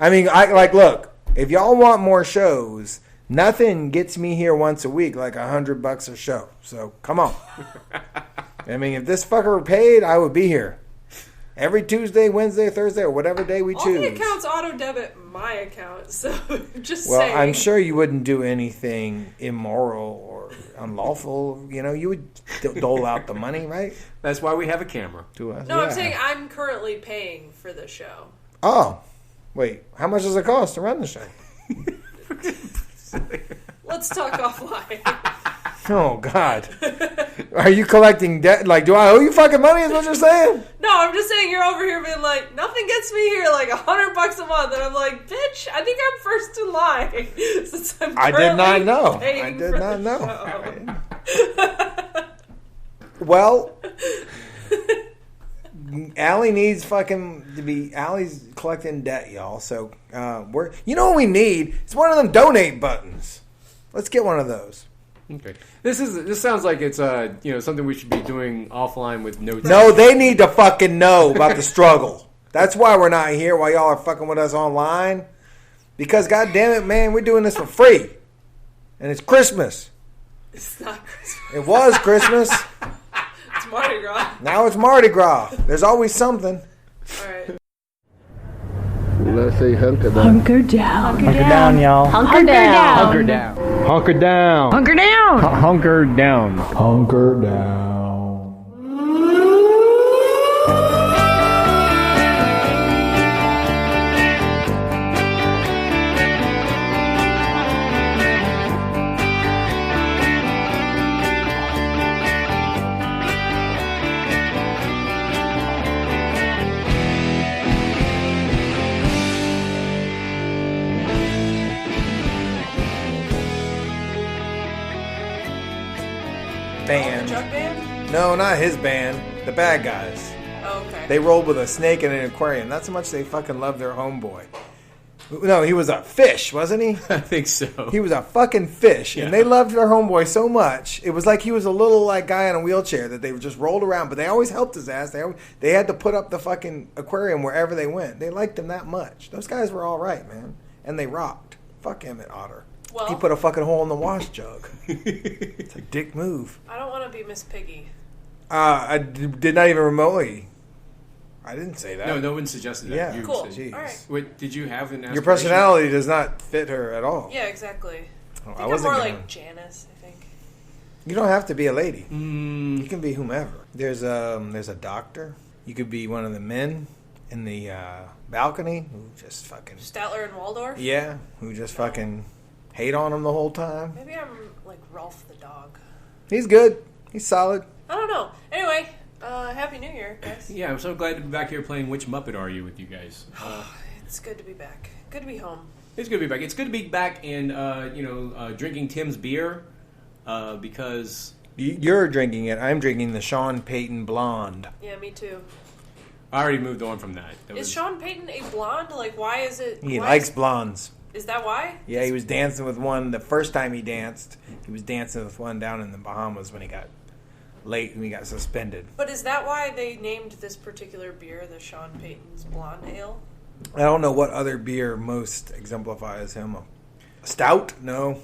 I mean, look, if y'all want more shows, nothing gets me here once a week like $100 a show. So come on. I mean, if this fucker were paid, I would be here. Every Tuesday, Wednesday, Thursday, or whatever day we choose. All the accounts auto-debit my account, so just well, saying. I'm sure you wouldn't do anything immoral or unlawful. You know, you would dole out the money, right? That's why we have a camera. To us. No, I'm saying I'm currently paying for the show. Oh. Wait, how much does it cost to run the show? Let's talk offline. Oh, God. Are you collecting debt? Like, do I owe you fucking money is what you're saying? No, I'm just saying you're over here being like, nothing gets me here like $100 a month. And I'm like, bitch, I think I'm first in line. Since I did not know. I did not know. Well, Allie needs fucking to be. Allie's collecting debt, y'all. So, you know what we need? It's one of them donate buttons. Let's get one of those. Okay. This sounds like it's something we should be doing offline with no. No, they need to fucking know about the struggle. That's why we're not here while y'all are fucking with us online. Because goddamn it, man, we're doing this for free, and it's Christmas. It's not Christmas. It was Christmas. It's Mardi Gras. Now it's Mardi Gras. There's always something. All right. Let's say hunker down. Hunker down. Hunker down, y'all. Hunker down. Hunker down. Hunker down. Hunker down. Hunker down. Hunker down. Band. The truck band? No, not his band. The bad guys. Oh, okay. They rolled with a snake in an aquarium. That's how much they fucking love their homeboy. No, he was a fish, wasn't he? I think so. He was a fucking fish, Yeah. and they loved their homeboy so much. It was like he was a little like guy in a wheelchair that they just rolled around, but they always helped his ass. They had to put up the fucking aquarium wherever they went. They liked him that much. Those guys were all right, man, and they rocked. Fuck Emmett Otter. Well, He put a fucking hole in the wash jug. It's a dick move. I don't want to be Miss Piggy. I did not even remotely. I didn't say that. No one suggested that. Yeah. You Cool. said- Jeez. All right. Wait, did you have an aspiration? Your personality does not fit her at all. Yeah, exactly. Oh, I think I'm more gonna- like Janice, I think. You don't have to be a lady. Mm, You can be whomever. There's a doctor. You could be one of the men in the balcony who just fucking Statler and Waldorf? who just fucking hate on him the whole time. Maybe I'm like Rolf the dog. He's good. He's solid. I don't know. Anyway, Happy New Year, guys. yeah, I'm so glad to be back here playing Which Muppet Are You with you guys. It's good to be back. Good to be home. It's good to be back. It's good to be back and drinking Tim's beer because You're drinking it. I'm drinking the Sean Payton Blonde. Yeah, me too. I already moved on from that. Is Sean Payton a blonde? Like, why is it... He why likes blondes. Is that why? Yeah, he was dancing with one the first time he danced. He was dancing with one down in the Bahamas when he got late and he got suspended. But is that why they named this particular beer the Sean Payton's Blonde Ale? I don't know what other beer most exemplifies him. A stout? No.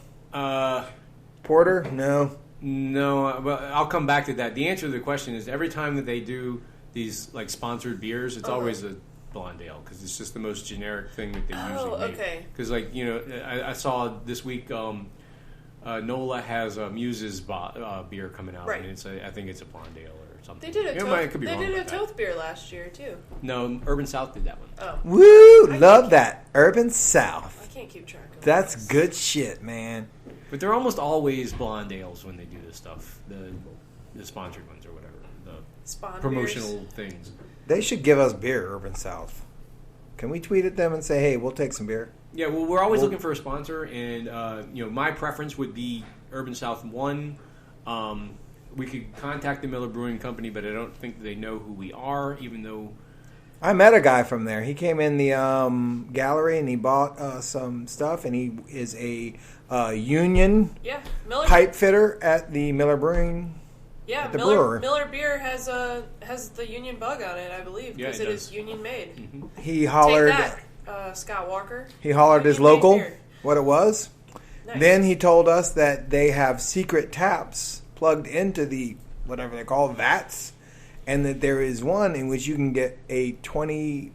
Porter? No. No, well, I'll come back to that. The answer to the question is every time that they do these like sponsored beers, it's always a blonde ale because it's just the most generic thing that they usually make. Okay. Because I saw this week NOLA has Muse's beer coming out, Right. and I think it's a blonde ale or something. They did a I could be they wrong did a about that. Toth beer last year too. No, Urban South did that one. Oh, Woo! Love that. Urban South. I can't keep track of That's this. good shit, man. But they're almost always blonde ales when they do this stuff. The sponsored ones or whatever. The Spawn promotional beers. things. They should give us beer, Urban South. Can we tweet at them and say, hey, we'll take some beer? Yeah, well, we're always looking for a sponsor, and my preference would be Urban South 1. We could contact the Miller Brewing Company, but I don't think they know who we are, even though... I met a guy from there. He came in the gallery and he bought some stuff, and he is a union Miller pipe fitter at the Miller Brewing. Yeah, at the Miller brewery. Miller beer has the union bug on it, I believe, Yeah, because it it does. is union made. He hollered. that. Scott Walker. He hollered his He made local beer. what it was. Nice. Then he told us that they have secret taps plugged into the whatever they call vats, and that there is one in which you can get a 20%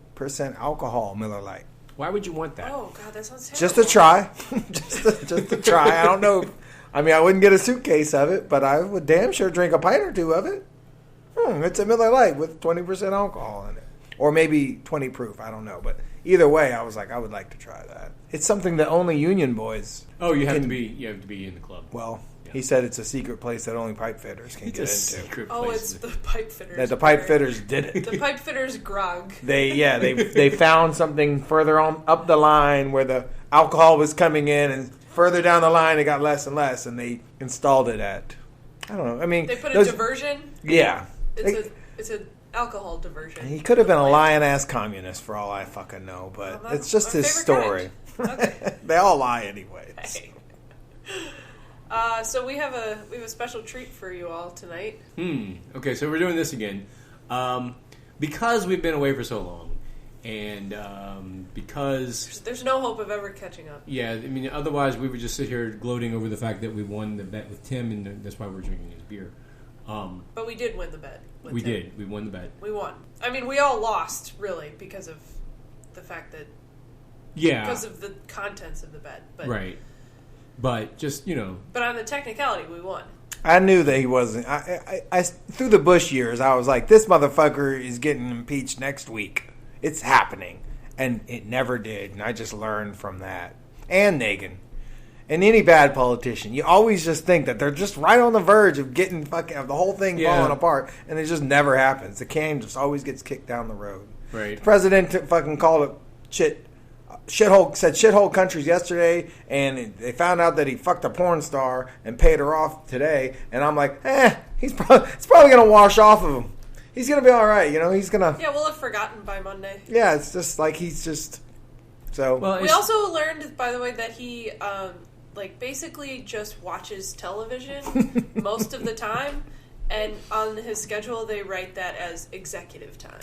alcohol Miller Lite. Why would you want that? Oh God, that sounds terrible. Just to try. just to try. I don't know. I mean, I wouldn't get a suitcase of it, but I would damn sure drink a pint or two of it. It's a Miller Lite with 20% alcohol in it. Or maybe 20 proof. I don't know. But either way, I was like, I would like to try that. It's something that only union boys. Oh, you have to be in the club. Well, he said it's a secret place that only pipe fitters can It's get a into. secret Oh, place. it's the pipe fitters. That the pipe bar. fitters did it. The pipe fitters grog. They found something further on up the line where the alcohol was coming in, and further down the line it got less and less, and they installed it at, I don't know. I mean, They put a diversion. Yeah, It's an alcohol diversion. he could have been a lying ass communist for all I fucking know, but Well, it's just my his favorite story. kind. Okay. They all lie anyway. Hey. So we have a special treat for you all tonight. Okay, so we're doing this again. Because we've been away for so long, and because... There's no hope of ever catching up. Yeah, I mean, otherwise we would just sit here gloating over the fact that we won the bet with Tim, and that's why we're drinking his beer. But we did win the bet. with We Tim. did. We won the bet. We won. I mean, we all lost, really, because of the fact that... Yeah. Because of the contents of the bet. But, Right. But just, But on the technicality, we won. I knew that he wasn't. I through the Bush years, I was like, this motherfucker is getting impeached next week. It's happening, and it never did. And I just learned from that. And Nagin, and any bad politician, you always just think that they're just right on the verge of getting of the whole thing falling apart, and it just never happens. The can just always gets kicked down the road. Right. The president fucking called it shithole countries yesterday, and they found out that he fucked a porn star and paid her off today. And I'm like, it's probably gonna wash off of him. He's gonna be all right, he's gonna. Yeah, we'll have forgotten by Monday. Yeah, it's just like he's just so. Well, We also learned, by the way, that he basically just watches television most of the time, and on his schedule they write that as executive time.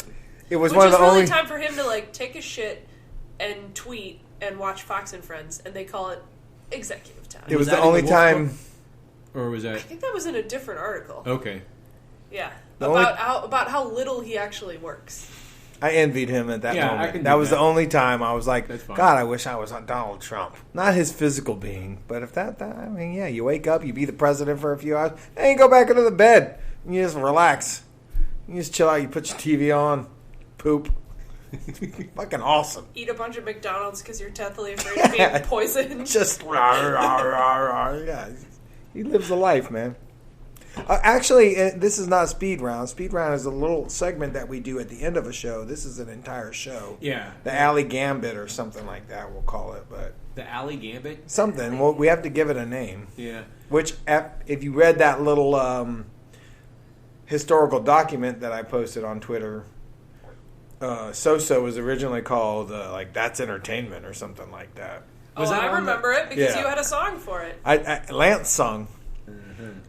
It was Which one of is the really only time for him to take a shit and tweet and watch Fox and Friends, and they call it executive time. It was that the in only the time. or was I that... think that was in a different article. Okay. Yeah, The about how little he actually works. I envied him at that Yeah, I moment. can That do was that. the only time I was like, That's fine. God, I wish I was on Donald Trump. Not his physical being, but if I mean, yeah, you wake up, you be the president for a few hours, then you go back into the bed, and you just relax. You just chill out, you put your TV on, poop. Fucking awesome. Eat a bunch of McDonald's because you're deathly afraid of being poisoned. Just, yeah, he lives a life, man. Actually, this is not Speed Round. Speed Round is a little segment that we do at the end of a show. This is an entire show. Yeah. The Alli Gambit or something like that, we'll call it. But The Alli Gambit? something. Well, we have to give it a name. Yeah. Which, if you read that little historical document that I posted on Twitter, So-So was originally called, That's Entertainment or something like that. Was that I on remember it because Yeah. you had a song for it. Lance sung.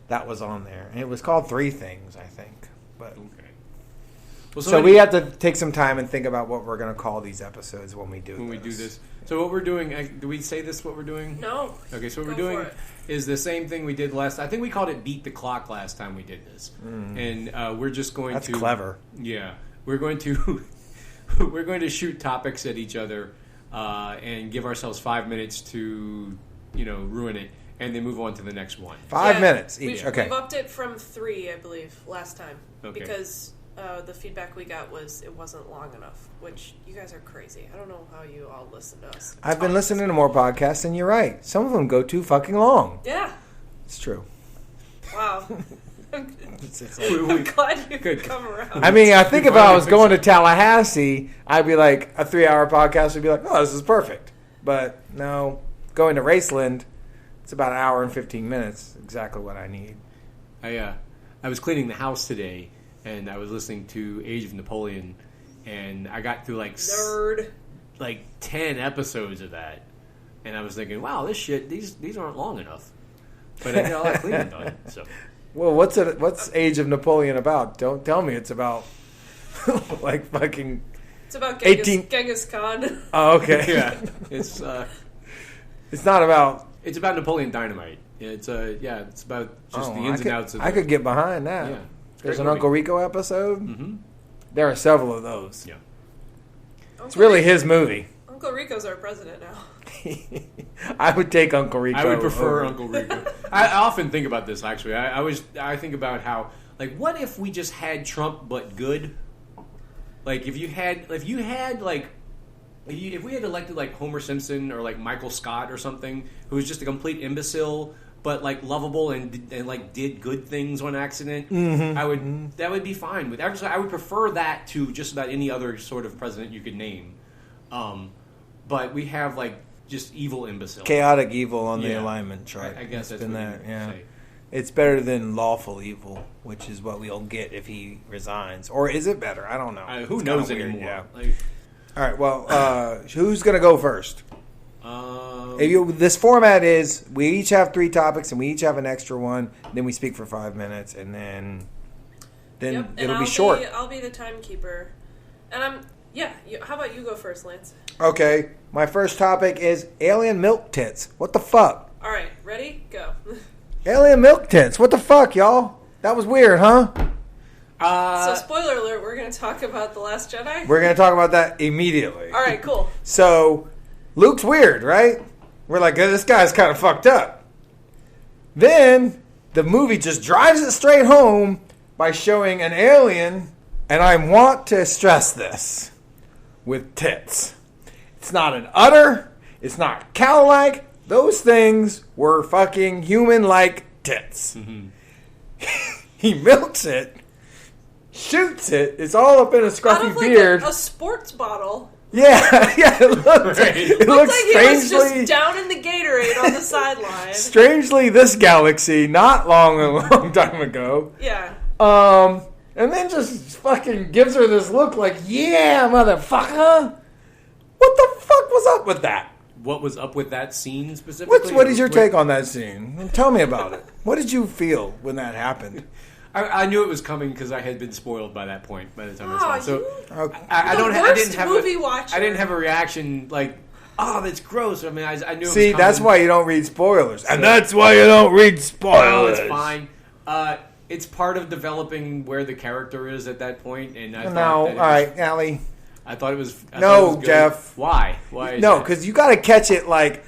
That was on there. And it was called Three Things, I think. But Okay. Well, so we have to take some time and think about what we're going to call these episodes when we do when we do this. So what we're doing, do we say this, what we're doing? No. Okay, so what Go we're doing for it. is the same thing we did last. I think we called it Beet The Clock last time we did this. And we're just going That's to... clever. Yeah. We're going to... we're going to shoot topics at each other and give ourselves 5 minutes to, ruin it, and then move on to the next one. 5 minutes each. We've, Okay. We've upped it from 3, I believe, last time. Okay. Because the feedback we got was it wasn't long enough, which you guys are crazy. I don't know how you all listen to us. I've been listening to more podcasts, and you're right. Some of them go too fucking long. Yeah. It's true. Wow. It's I'm glad you Good. could come around. I mean, I think if I was going to Tallahassee, I'd be like, a 3-hour podcast would be like, oh, this is perfect. But no, going to Raceland, it's about an hour and 15 minutes. Exactly what I need. I was cleaning the house today, and I was listening to Age of Napoleon, and I got through Nerd. 10 episodes of that, and I was thinking, wow, this shit, these aren't long enough. But I did all that cleaning done. So Well, what's Age of Napoleon about? Don't tell me it's about fucking It's about 18 Genghis Khan. Oh, okay. Yeah, it's not about. it's about Napoleon Dynamite. It's it's about just the ins and outs of. I could get behind that. Yeah. There's Great an movie. Uncle Rico episode. Mm-hmm. There are several of those. Yeah. It's really his movie. Uncle Rico's our president now. I would take Uncle Rico. I would prefer over. Uncle Rico. I often think about this actually. I think about how what if we just had Trump but good? Like if we had elected like Homer Simpson or like Michael Scott or something who was just a complete imbecile but like lovable and like did good things on accident, that would be fine with. Actually, I would prefer that to just about any other sort of president you could name. But we have like just evil imbecile, Chaotic evil on the alignment chart. I guess that's been what that. you Yeah, say. it's better than lawful evil, which is what we'll get if he resigns. Or is it better? I don't know. Who It's knows kinda weird, anymore? Yeah. Like, All right. Well, who's gonna go first? um, This format is we each have 3 topics and we each have an extra one. Then we speak for 5 minutes and then Yep, it'll and be short. I'll be the timekeeper. And how about you go first, Lance? Okay. My first topic is alien milk tits. What the fuck? All right, ready? Go. Alien milk tits. What the fuck, y'all? That was weird, huh? So, spoiler alert, we're going to talk about The Last Jedi? We're gonna talk about that immediately. All right, cool. So, Luke's weird, right? We're like, this guy's kind of fucked up. Then, the movie just drives it straight home by showing an alien, and I want to stress this, with tits. It's not an udder. It's not cow-like. Those things were fucking human-like tits. He milks it, shoots it. It's all up in a Out scruffy of like beard. a sports bottle. Yeah, it looks. Right. It Looked looks like he was strangely. just down in the Gatorade on the sideline. Strangely, this galaxy, not a long time ago. Yeah. And then just fucking gives her this look like, yeah, motherfucker. What the fuck was up with that? what was up with that scene specifically? What is your take on that scene? Tell me about it. What did you feel when that happened? I knew it was coming because I had been spoiled by that point. By the time I saw it, so Okay. I The don't. I worst didn't have movie a, watcher. I didn't have a reaction like, "Oh, that's gross." I mean, I knew. It was See, coming. that's why you don't read spoilers. And that's why you don't read Oh, spoilers. it's fine. It's part of developing where the character is at that point, and I No, thought all that it was, right, Allie. I thought it was. I No, thought it was good. Jeff. Why? Why? Is No, that? because you got to catch it like.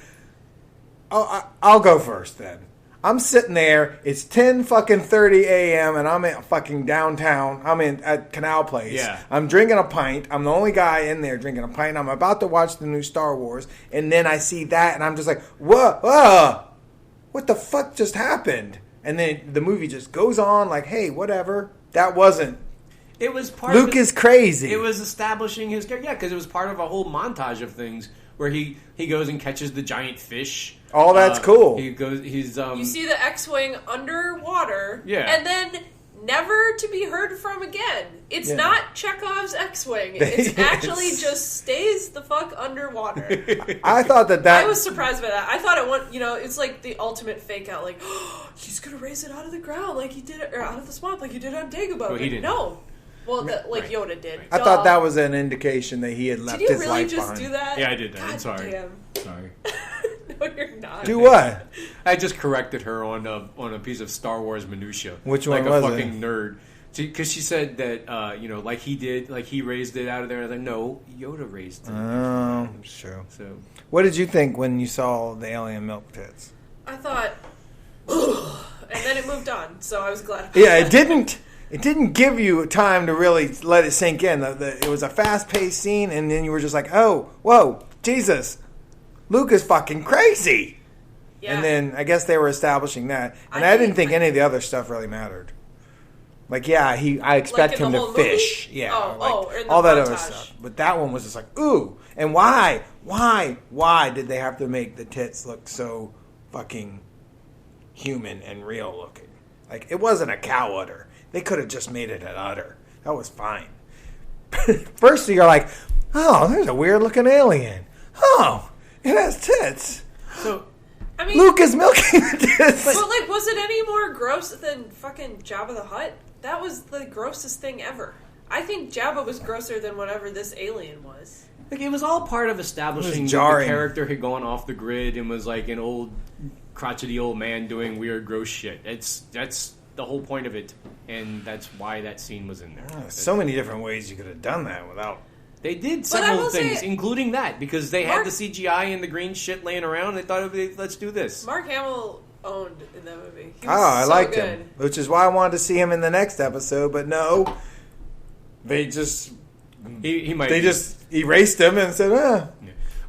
Oh, I'll go first then. I'm sitting there. It's 10:30 a.m. and I'm at fucking downtown. I'm at Canal Place. Yeah. I'm drinking a pint. I'm the only guy in there drinking a pint. I'm about to watch the new Star Wars, and then I see that, and I'm just like, whoa, what the fuck just happened? And then the movie just goes on like, hey, whatever. That wasn't. It was part. Luke of is crazy. It was establishing his character. Yeah, because it was part of a whole montage of things where he goes and catches the giant fish. All that's cool. He goes. He's You see the X-wing underwater, Yeah. and then never to be heard from again. It's Yeah. not Chekhov's X-wing. It's actually just stays the fuck underwater. I thought that. I was surprised by that. I thought it went, it's like the ultimate fake out. Like, he's gonna raise it out of the ground like he did, or out of the swamp like he did on Dagobah. Well, he didn't. No. Well, like Right. Yoda did. I thought that was an indication that he had left Did you his really life just behind. do that? Yeah, I did that. God I'm sorry. Damn. Sorry. No, you're not. Do what? I just corrected her on a piece of Star Wars minutia. Which like one a was fucking it? nerd. Because she said that like he did, like he raised it out of there. And I was like, no, Yoda raised it. Oh, sure. So What did you think when you saw the alien milk tits? I thought, and then it moved on. So I was glad. Yeah, it didn't. It didn't give you time to really let it sink in. It was a fast-paced scene, and then you were just like, "Oh, whoa, Jesus, Luke is fucking crazy." Yeah. And then I guess they were establishing that, and I didn't think any of the other stuff really mattered. Like, yeah, I expect Like in him the to whole movie? fish, yeah, Oh, in the all that other montage. stuff. But that one was just like, ooh, and why did they have to make the tits look so fucking human and real looking? Like, it wasn't a cow udder. They could have just made it an udder. That was fine. First, you're like, oh, there's a weird looking alien. Oh, it has tits. so I mean, Luke is milking the tits. but like, was it any more gross than fucking Jabba the Hutt? That was the grossest thing ever. I think Jabba was grosser than whatever this alien was. Like, it was all part of establishing that the jarring. character had gone off the grid and was like an old, crotchety old man doing weird, gross shit. That's the whole point of it, and that's why that scene was in there. So many different ways you could have done that without. They did I several will things, say- including that, because they Mark- had the CGI and the green shit laying around, and they thought, let's do this. Mark Hamill owned in that movie. He Oh, was I so liked good. him, which is why I wanted to see him in the next episode. But no, they just He might. they be. just erased him and said,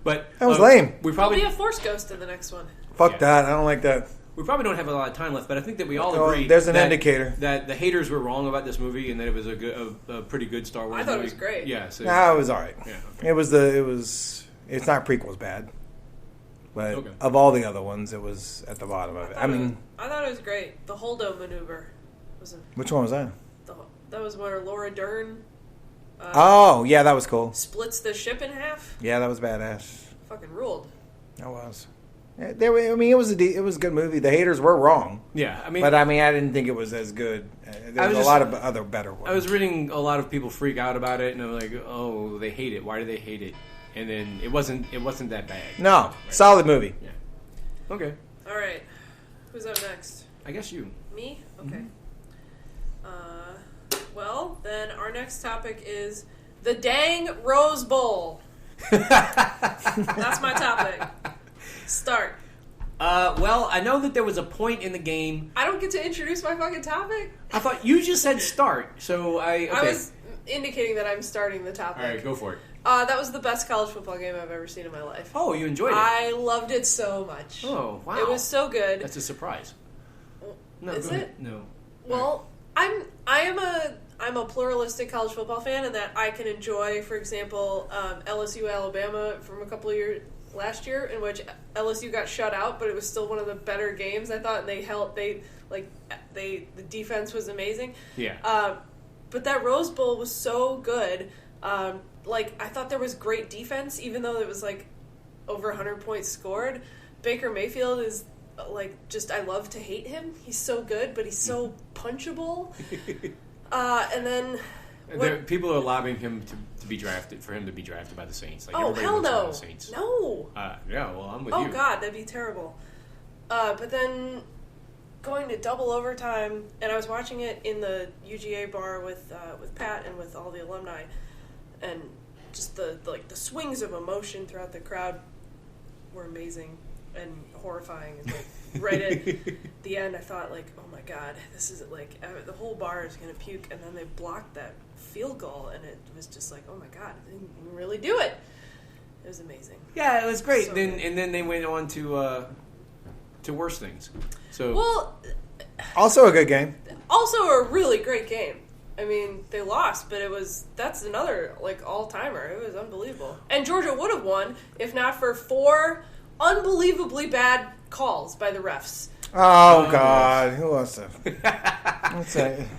But that was lame. We He'll probably be a Force Ghost in the next one. fuck Yeah. that. I don't like that. we probably don't have a lot of time left, but I think that we all Oh, agree. there's an that- indicator. that the haters were wrong about this movie, and that it was a pretty good Star Wars. I thought it movie. was great. Yeah, so, Nah, it was all right. Yeah, okay. It's not prequels bad, but Okay. of all the other ones, it was at the bottom of it. I mean, I thought it was great. The Holdo maneuver was which one was that? that was where Laura Dern Oh, yeah, that was cool. splits the ship in half. Yeah, that was badass. Fucking ruled. That was. Yeah, I mean, it was a good movie. The haters were wrong, Yeah, I mean, but I mean, I didn't think it was as good. There was a lot of other better ones. I was reading a lot of people freak out about it, and I'm like, oh, they hate it. Why do they hate it? And then it wasn't that bad. No, solid movie. Yeah. Okay. All right. Who's up next? I guess you. Me? Okay. Well, then our next topic is the dang Rose Bowl. That's my topic. Start. Well, I know that there was a point in the game. I don't get to introduce my fucking topic. I thought you just said start, so okay. I was indicating that I'm starting the topic. All right, go for it. That was the best college football game I've ever seen in my life. Oh, you enjoyed it. I loved it so much. Oh, wow. It was so good. That's a surprise. No, Is go it? ahead. No. Well, I'm a pluralistic college football fan, in that I can enjoy, for example, LSU Alabama from a couple of years last year, in which LSU got shut out, but it was still one of the better games, I thought, and the defense was amazing. Yeah. But that Rose Bowl was so good. I thought there was great defense, even though it was over 100 points scored. Baker Mayfield is I love to hate him. He's so good, but he's so punchable. And then People are allowing him to be drafted, for him to be drafted by the Saints. Like, oh, everybody hell wants him on no. the Saints. No. Yeah, well, I'm with Oh, you. God, that'd be terrible. But then going to double overtime, and I was watching it in the UGA bar with Pat and with all the alumni, and just the swings of emotion throughout the crowd were amazing and horrifying. And right at the end, I thought, oh my God, this is the whole bar is going to puke, and then they blocked that field goal, and it was just oh my God, they didn't really do it. It was amazing. Yeah, it was great. So then good. and then they went on to worse things. So Well, Also a good game. also a really great game. I mean, they lost, but that's another all-timer. It was unbelievable. And Georgia would have won if not for 4 unbelievably bad calls by the refs. Oh, God. Who wants to?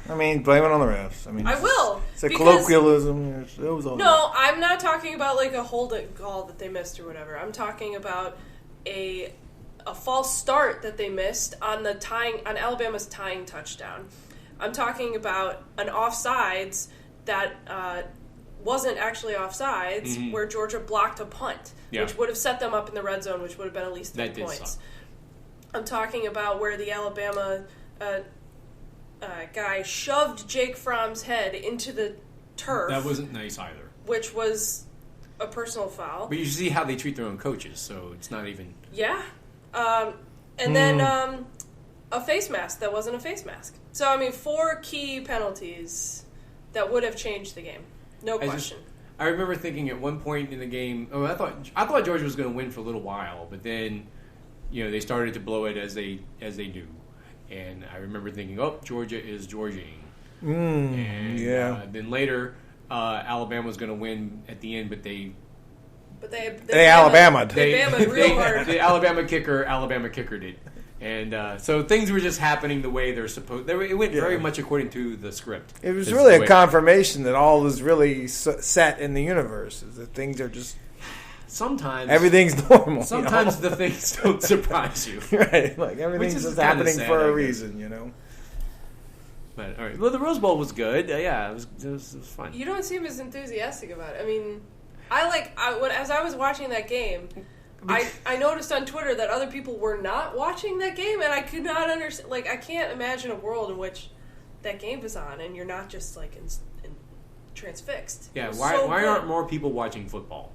I mean, blame it on the refs. I mean, I will. it's a because- colloquialism. It was all No, I'm not talking about a holding call that they missed or whatever. I'm talking about a false start that they missed on Alabama's tying touchdown. I'm talking about an offsides that wasn't actually offsides, where Georgia blocked a punt, which would have set them up in the red zone, which would have been at least 3 That did points. suck. I'm talking about where the Alabama guy shoved Jake Fromm's head into the turf, that wasn't nice either. which was a personal foul. But you see how they treat their own coaches, so it's not even. Yeah. And then a face mask that wasn't a face mask. So, I mean, 4 key penalties that would have changed the game. No question. I remember thinking at one point in the game, I thought Georgia was going to win for a little while, but then they started to blow it as they do, and I remember thinking, oh, Georgia is Georging. And then later, Alabama was going to win at the end, but they Alabama'd. They Bama'd real hard. The Alabama kicker did. And so things were just happening the way they're supposed. It went very much according to the script. It was Is really the a way- confirmation that all is really set in the universe. Is that things are just Sometimes everything's normal. Sometimes the things don't surprise you. right, Which everything's is just kinda happening sad, for I a guess. reason, But all right. Well, the Rose Bowl was good. Yeah, it was fun. You don't seem as enthusiastic about it. I mean, as I was watching that game, I noticed on Twitter that other people were not watching that game, and I could not understand. Like, I can't imagine a world in which that game was on, and you're not just like transfixed. Yeah. Why aren't more people watching football?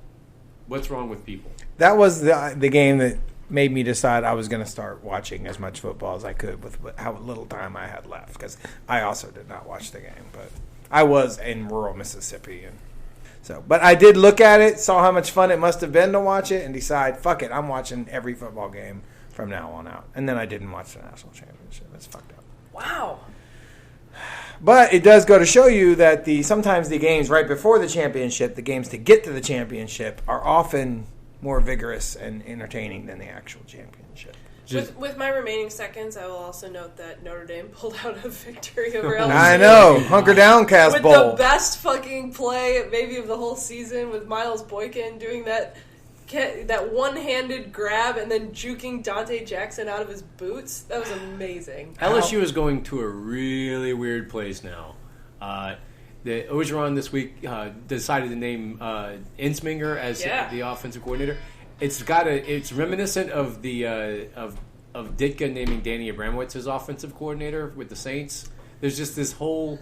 What's wrong with people? That was the game that made me decide I was going to start watching as much football as I could with how little time I had left, because I also did not watch the game, but I was in rural Mississippi, and so. But I did look at it, saw how much fun it must have been to watch it, and decide, fuck it, I'm watching every football game from now on out. And then I didn't watch the national championship. That's fucked up. Wow. But it does go to show you that sometimes the games right before the championship, the games to get to the championship, are often more vigorous and entertaining than the actual championship. With my remaining seconds, I will also note that Notre Dame pulled out a victory over LSU. I know. Hunker down, Cas with Bowl. the best fucking play maybe of the whole season, with Miles Boykin doing that one-handed grab and then juking Dante Jackson out of his boots. That was amazing. LSU is going to a really weird place now. The Ogeron this week decided to name Insminger as the offensive coordinator. It's reminiscent of the of Ditka naming Danny Abramowitz as offensive coordinator with the Saints. There's just this whole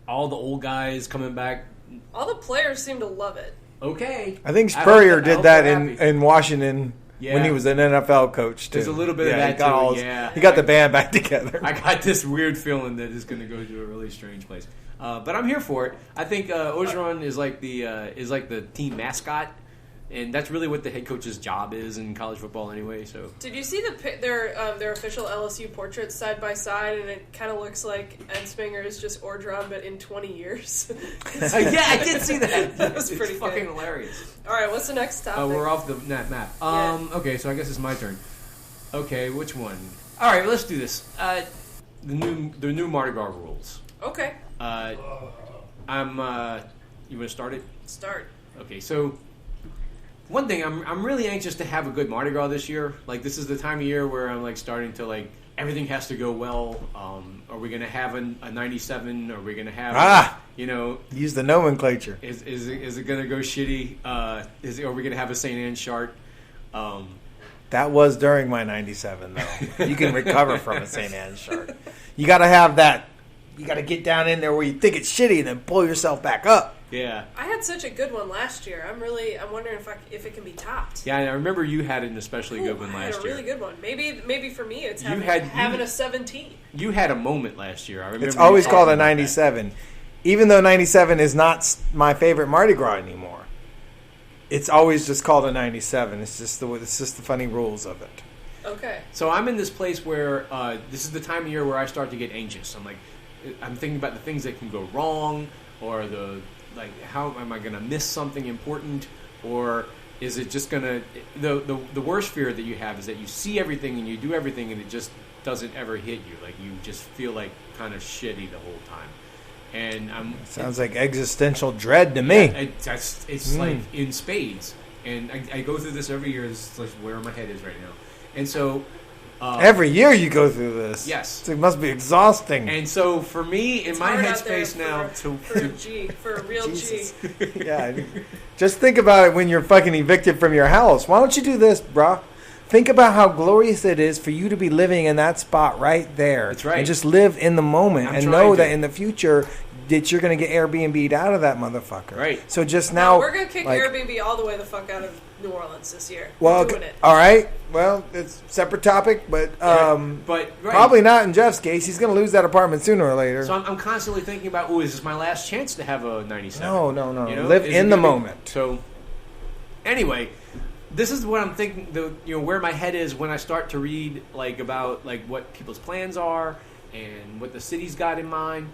all the old guys coming back. All the players seem to love it. Okay, I think Spurrier did that happy. in Washington when he was an NFL coach too. There's a little bit of that too. He got the band back together. I got this weird feeling that it's going to go to a really strange place. But I'm here for it. I think Ogeron is like the team mascot, and that's really what the head coach's job is in college football anyway. So, did you see their official LSU portraits side by side, and it kind of looks like Ensminger is just Orgeron, but in 20 years? Yeah, I did see that. That was pretty fucking hilarious. All right, what's the next topic? We're off the map. Okay, so I guess it's my turn. Okay, which one? All right, let's do this. The new Mardi Gras rules. Okay. You want to start it? Start. Okay, so one thing, I'm really anxious to have a good Mardi Gras this year. Like, this is the time of year where I'm like starting to like everything has to go well. Are we gonna have a 97? Are we gonna have use the nomenclature? Is it gonna go shitty? Are we gonna have a St. Anne Chart? That was during my 97 though. You can recover from a St. Anne Chart. You got to have that. You got to get down in there where you think it's shitty and then pull yourself back up. Yeah. I had such a good one last year. I'm wondering if it can be topped. Yeah, and I remember you had an especially good one last year. I had a really good one. Maybe for me it's having a 17. You had a moment last year. I remember. It's always called a 97. Even though 97 is not my favorite Mardi Gras anymore. It's always just called a 97. It's just the funny rules of it. Okay. So I'm in this place where this is the time of year where I start to get anxious. I'm thinking about the things that can go wrong, or how am I going to miss something important, or is it just going to the worst fear that you have is that you see everything and you do everything and it just doesn't ever hit you. Like, you just feel like kind of shitty the whole time. And sounds like existential dread to me. Yeah, it's like in spades, and I go through this every year. This is like where my head is right now, and so every year you go through this. Yes, it must be exhausting. And so for me, in my headspace now, for a real G. Yeah, just think about it when you're fucking evicted from your house. Why don't you do this, bruh? Think about how glorious it is for you to be living in that spot right there. That's right. And just live in the moment and know that in the future that you're going to get Airbnb'd out of that motherfucker. Right. So just now... we're going to kick Airbnb all the way the fuck out of New Orleans this year. Well, we're doing it. All right. Well, it's a separate topic, but probably not in Jeff's case. He's going to lose that apartment sooner or later. So I'm constantly thinking about, is this my last chance to have a 97? No. You know? Live in the moment. So, anyway... This is what I'm thinking. Where my head is when I start to read about what people's plans are and what the city's got in mind.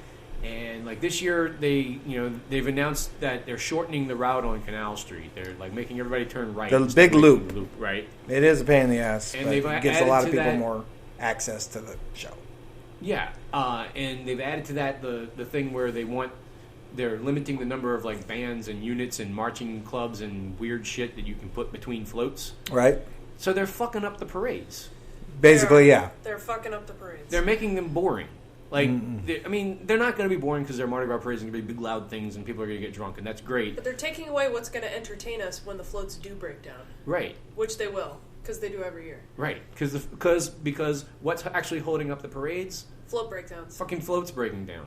And this year, they've announced that they're shortening the route on Canal Street. They're making everybody turn right. The big loop, right? It is a pain in the ass, and but it gives a lot of people more access to the show. Yeah, and they've added to that the thing where they're limiting the number of bands and units and marching clubs and weird shit that you can put between floats. Right. So they're fucking up the parades. Basically, yeah. They're fucking up the parades. They're making them boring. Like, I mean, they're not going to be boring because they're Mardi Gras parades and going to be big, loud things, and people are going to get drunk, and that's great. But they're taking away what's going to entertain us when the floats do break down. Right. Which they will, because they do every year. Right. Because what's actually holding up the parades? Float breakdowns. Fucking floats breaking down.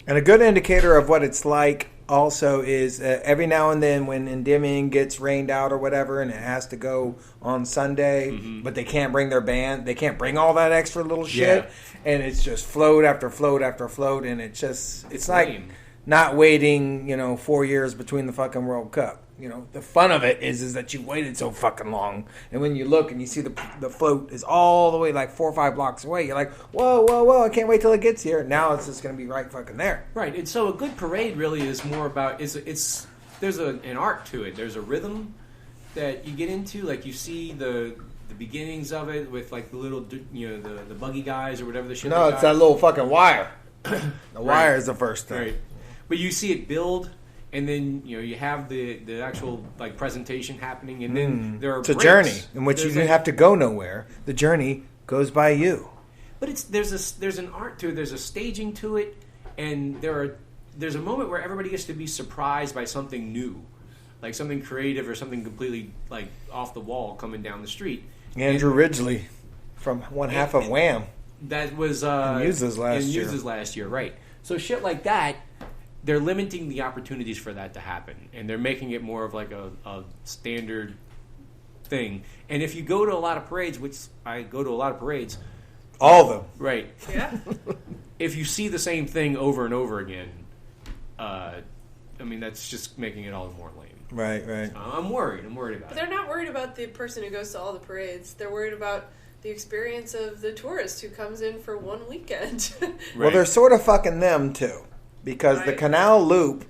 And a good indicator of what it's like also is every now and then when Endymion gets rained out or whatever and it has to go on Sunday, but they can't bring their band, they can't bring all that extra little shit, and it's just float after float after float, and it's like lame. Not waiting, 4 years between the fucking World Cup. The fun of it is that you waited so fucking long, and when you look and you see the float is all the way like 4 or 5 blocks away, you're like, whoa, I can't wait till it gets here. Now it's just going to be right fucking there. Right, and so a good parade really is more about there's an art to it. There's a rhythm that you get into, like you see the beginnings of it with like the little the buggy guys or whatever the shit. No, it's that little fucking wire. The wire is the first thing. Right, but you see it build. And then you have the actual like presentation happening, and then there are it's a breaks. journey in which you have to go nowhere. The journey goes by you. But there's an art to it. There's a staging to it, and there's a moment where everybody gets to be surprised by something new, like something creative or something completely like off the wall coming down the street. Andrew Ridgeley from one half of Wham. That was Muses last year, right? So shit like that. They're limiting the opportunities for that to happen, and they're making it more of like a standard thing. And if you go to a lot of parades, which I go to a lot of parades, all of them, right? Yeah. If you see the same thing over and over again, I mean that's just making it all the more lame. Right. I'm worried about But it. they're not worried about the person who goes to all the parades. They're worried about the experience of the tourist who comes in for one weekend. Well, they're sort of fucking them too. Because the canal loop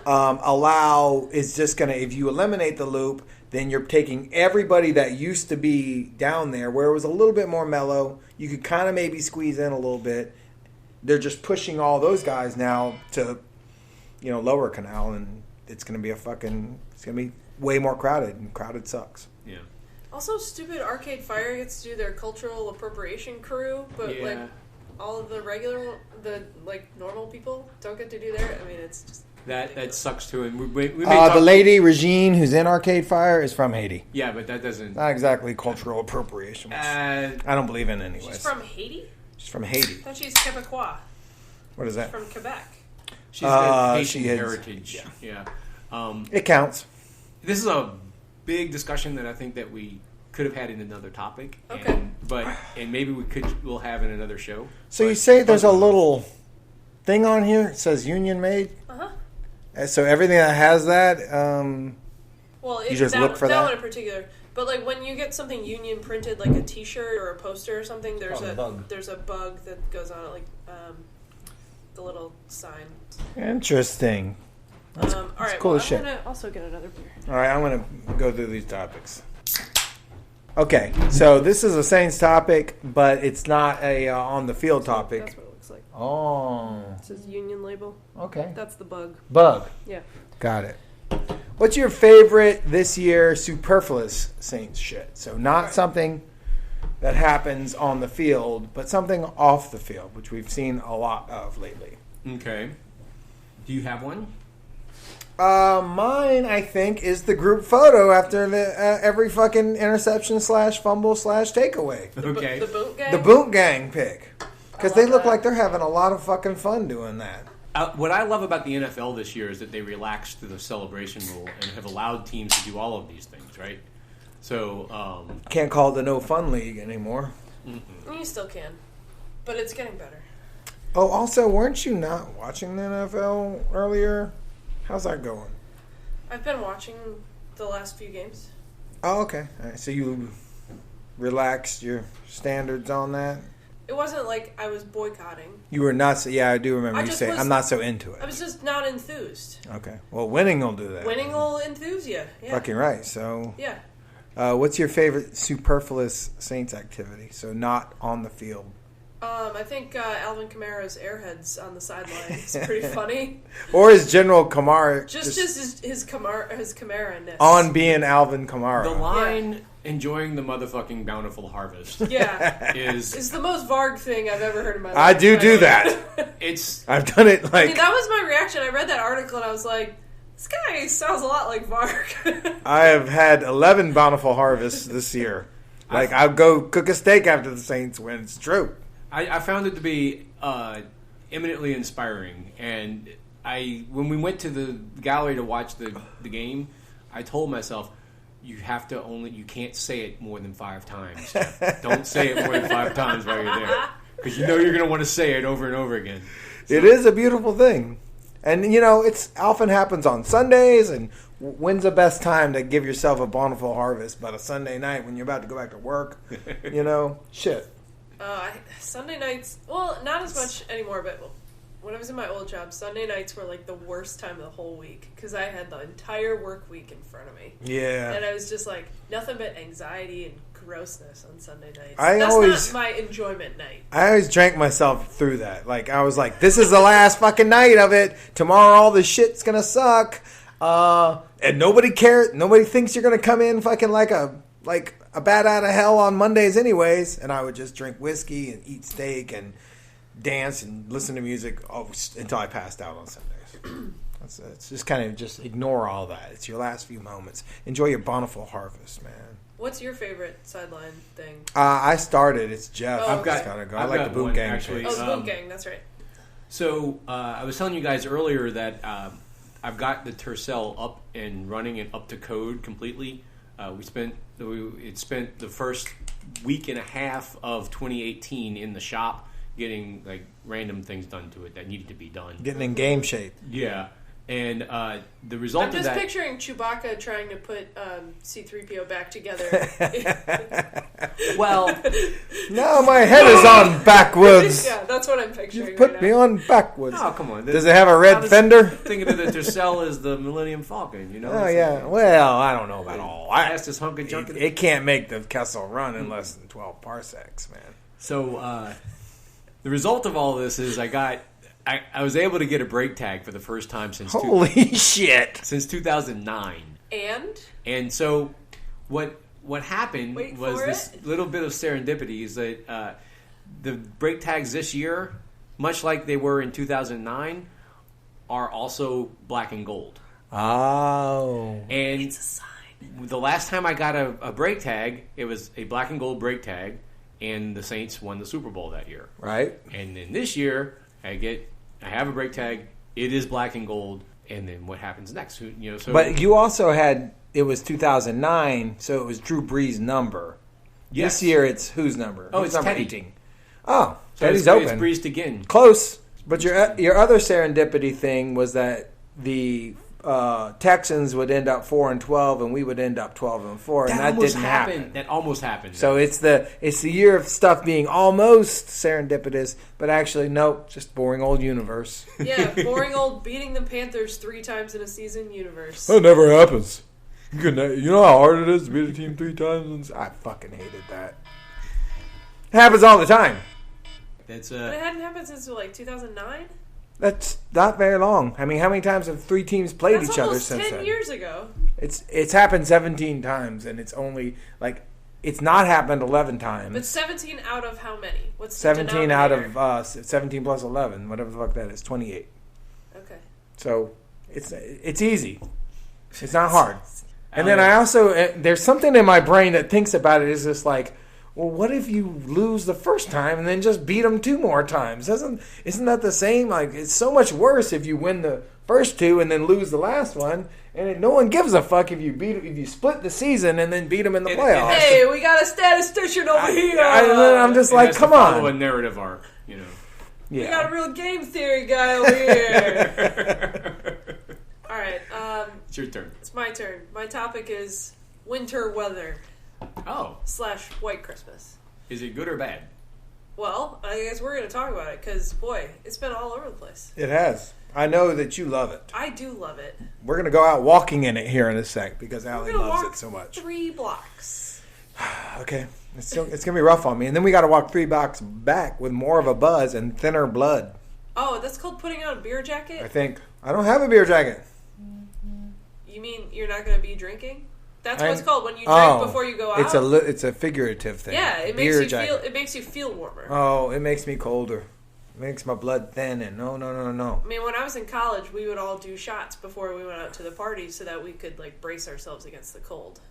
is just going to, if you eliminate the loop, then you're taking everybody that used to be down there where it was a little bit more mellow. You could kind of maybe squeeze in a little bit. They're just pushing all those guys now to, lower canal, and it's going to be it's going to be way more crowded, and crowded sucks. Yeah. Also, stupid Arcade Fire gets to do their cultural appropriation crew, but like all of the normal people don't get to do their. I mean, it's just that sucks too. And we the lady Regine who's in Arcade Fire is from Haiti. Yeah, but that doesn't not exactly cultural appropriation. Which I don't believe in anyways. She's from Haiti. She's from Haiti. I thought she's Quebecois. What is that? She's from Quebec. She's got Haitian heritage. Yeah. It counts. This is a big discussion that I think that we could have had in another topic. Okay. And maybe we'll have in another show. So you say there's a little thing on here. It says union made. So everything that has that, well, you just look for that one in particular. But like when you get something union printed, like a T-shirt or a poster or something, there's a bug that goes on it, like the little sign. Interesting. All right, cool as I'm shit. gonna also get another beer. All right, I'm gonna go through these topics. Okay, so this is a Saints topic, but it's not a on the field topic. That's what it looks like. Oh. It says union label. Okay. That's the bug. Bug. Yeah. Got it. What's your favorite this year superfluous Saints shit? So not something that happens on the field, but something off the field, which we've seen a lot of lately. Okay. Do you have one? Mine, I think, is the group photo after every fucking interception / fumble / takeaway. Okay. The boot gang? The boot gang pick. Because they look like they're having a lot of fucking fun doing that. What I love about the NFL this year is that they relaxed the celebration rule and have allowed teams to do all of these things, right? So can't call it the no fun league anymore. You still can, but it's getting better. Oh, also, weren't you not watching the NFL earlier? How's that going? I've been watching the last few games. Oh, okay. All right, so you relaxed your standards on that? It wasn't like I was boycotting. You were not. Yeah, I do remember you saying, I'm not so into I it. was just not enthused. Okay. Well, winning will do that. Winning will enthuse you. Yeah. Fucking right. So, Yeah. what's your favorite superfluous Saints activity? So not on the field. I think Alvin Kamara's Airheads on the sideline is pretty funny. Or his General Kamara. Just his Kamara-ness. On being Alvin Kamara. The line, enjoying the motherfucking bountiful harvest. Yeah. Is the most Varg thing I've ever heard in my life. I do that. I've done it like... I mean, that was my reaction. I read that article and I was like, this guy sounds a lot like Varg. I have had 11 bountiful harvests this year. Like, I'll go cook a steak after the Saints win. It's true. I found it to be eminently inspiring, and when we went to the gallery to watch the game, I told myself, you can't say it more than 5 times. Don't say it more than 5 times while you're there, because you know you're going to want to say it over and over again. So, it is a beautiful thing, and it often happens on Sundays. And when's the best time to give yourself a bountiful harvest? But a Sunday night when you're about to go back to work, shit. Sunday nights, well, not as much anymore, but when I was in my old job, Sunday nights were like the worst time of the whole week because I had the entire work week in front of me. Yeah. And I was just like, nothing but anxiety and grossness on Sunday nights. That's not my enjoyment night. I always drank myself through that. Like, I was like, this is the last fucking night of it. Tomorrow all the shit's gonna suck. And nobody cares. Nobody thinks you're gonna come in fucking like a bat out of hell on Mondays anyways. And I would just drink whiskey and eat steak and dance and listen to music until I passed out on Sundays. It's just kind of just ignore all that. It's your last few moments. Enjoy your bountiful harvest, man. What's your favorite sideline thing? I started. It's Jeff. Oh, okay. I like the Boom Gang actually. Oh, the Boom Gang. That's right. So I was telling you guys earlier that I've got the Tercel up and running and up to code completely. It spent the first week and a half of 2018 in the shop getting like random things done to it that needed to be done. Getting in game shape. Yeah. And the result of that... I'm just picturing Chewbacca trying to put C-3PO back together. Well... No, my head is on backwards. Yeah, that's what I'm picturing. You put me on backwards. Oh, come on. Does it have a red fender? Thinking of the Tercel as the Millennium Falcon, you know? Oh, yeah. Well, I don't know about all. Fastest hunk of junk. It can't make the Kessel run in less than 12 parsecs, man. So, the result of all this is I was able to get a brake tag for the first time since Holy shit. Since 2009. And so what happened was this little bit of serendipity is that the brake tags this year, much like they were in 2009, are also black and gold. Oh. And it's a sign. The last time I got a brake tag, it was a black and gold brake tag, and the Saints won the Super Bowl that year. Right. And then this year, I have a brake tag. It is black and gold. And then what happens next? But you also had, it was 2009, so it was Drew Brees' number. Yes. This year, it's whose number? Oh, who's it's number Teddy. 18? Oh, So Teddy's it's open. Brees again. Close. But your other serendipity thing was that the Texans would end up 4-12, and we would end up 12-4, and that didn't happen. That almost happened. So it's the year of stuff being almost serendipitous, but actually nope, just boring old universe. Yeah, boring old beating the Panthers 3 times in a season universe. That never happens. You know how hard it is to beat a team 3 times? I fucking hated that. It happens all the time. But it hadn't happened since like 2009. That's not very long. I mean, how many times have 3 teams played each other since then? That's almost 10 years ago. It's happened 17 times, and it's only like it's not happened 11 times. But 17 out of how many? What's 17 out of 17 plus 11, whatever the fuck that is, 28. Okay. So it's easy. It's not hard. And then I also there's something in my brain that thinks about it is just like, well, what if you lose the first time and then just beat them 2 more times? Isn't that the same? Like, it's so much worse if you win the first 2 and then lose the last one, and no one gives a fuck if you split the season and then beat them in the playoffs. Hey, we got a statistician over here. I'm just like, come on. Follow a narrative arc, you know. Yeah. We got a real game theory guy over here. All right. It's your turn. It's my turn. My topic is winter weather. Oh. / White Christmas. Is it good or bad? Well, I guess we're going to talk about it because, boy, it's been all over the place. It has. I know that you love it. I do love it. We're going to go out walking in it here in a sec because Alli We're gonna loves walk it so much. 3 blocks. Okay. It's going to be rough on me. And then we got to walk 3 blocks back with more of a buzz and thinner blood. Oh, that's called putting on a beer jacket? I think. I don't have a beer jacket. You mean you're not going to be drinking? That's what it's called when you drink before you go out. It's a figurative thing. Yeah, it makes you feel warmer. Oh, it makes me colder. It makes my blood thin and no. I mean, when I was in college, we would all do shots before we went out to the party so that we could like brace ourselves against the cold.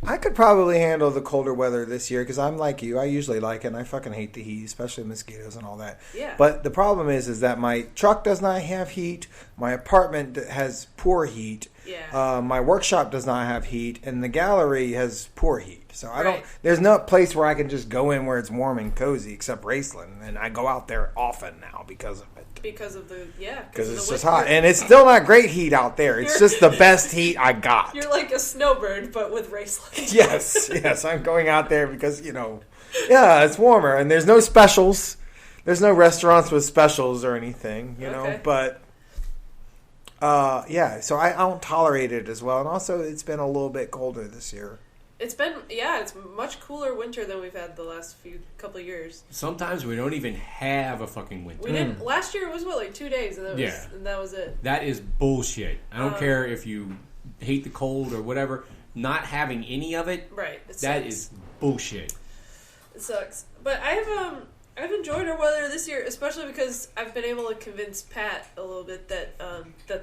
I could probably handle the colder weather this year because I'm like you. I usually like it, and I fucking hate the heat, especially mosquitoes and all that. Yeah. But the problem is that my truck does not have heat. My apartment has poor heat. Yeah. My workshop does not have heat, and the gallery has poor heat. So I don't. There's no place where I can just go in where it's warm and cozy, except Raceland, and I go out there often now because of it. Because of the Because it's just hot, and it's still not great heat out there. It's just the best heat I got. You're like a snowbird, but with Raceland. Yes, I'm going out there because it's warmer, and there's no specials. There's no restaurants with specials or anything, know. But so I don't tolerate it as well, and also it's been a little bit colder this year. It's much cooler winter than we've had the last couple of years. Sometimes we don't even have a fucking winter. We didn't. Last year it was like 2 days, and that was it. That is bullshit. I don't care if you hate the cold or whatever. Not having any of it, that is bullshit. It sucks. But I've enjoyed our weather this year, especially because I've been able to convince Pat a little bit that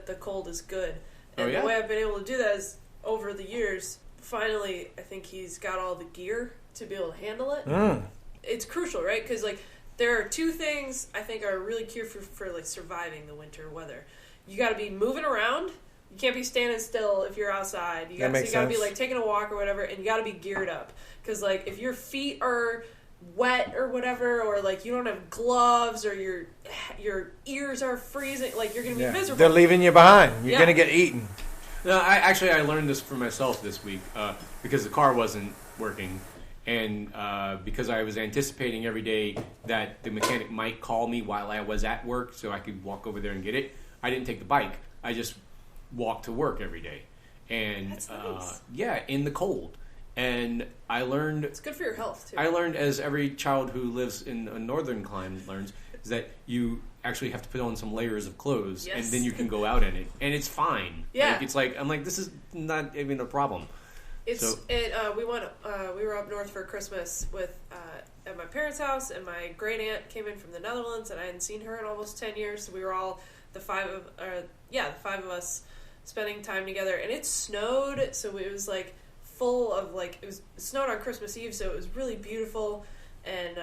the cold is good. And the way I've been able to do that is over the years. Finally, I think he's got all the gear to be able to handle it. It's crucial, right? Because like there are 2 things I think are really key for like surviving the winter weather. You got to be moving around. You can't be standing still if you're outside. You got to be like taking a walk or whatever, and you got to be geared up. Because like if your feet are wet or whatever, or like you don't have gloves, or your ears are freezing, like you're gonna be miserable. They're leaving you behind. You're gonna get eaten. No, I learned this for myself this week because the car wasn't working, and because I was anticipating every day that the mechanic might call me while I was at work so I could walk over there and get it. I didn't take the bike. I just walked to work every day, and that's nice. In the cold. And I learned it's good for your health too. I learned, as every child who lives in a northern climate learns, is that you actually have to put on some layers of clothes, and then you can go out in it, and it's fine. Yeah, I'm like, this is not even a problem. We were up north for Christmas at my parents' house, and my great aunt came in from the Netherlands, and I hadn't seen her in almost 10 years. So we were all the five of us spending time together, and it snowed, so it was like full of it snowed on Christmas Eve, so it was really beautiful. And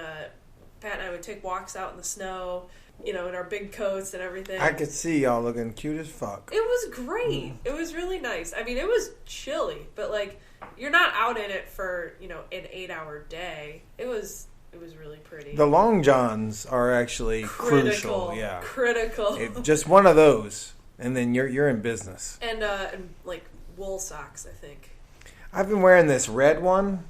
Pat and I would take walks out in the snow, in our big coats and everything. I could see y'all looking cute as fuck. It was great. It was really nice. I mean, it was chilly, but you're not out in it for an 8-hour day. It was really pretty. The long johns are actually crucial. Yeah, critical. Just one of those, and then you're in business. And wool socks, I think. I've been wearing this red long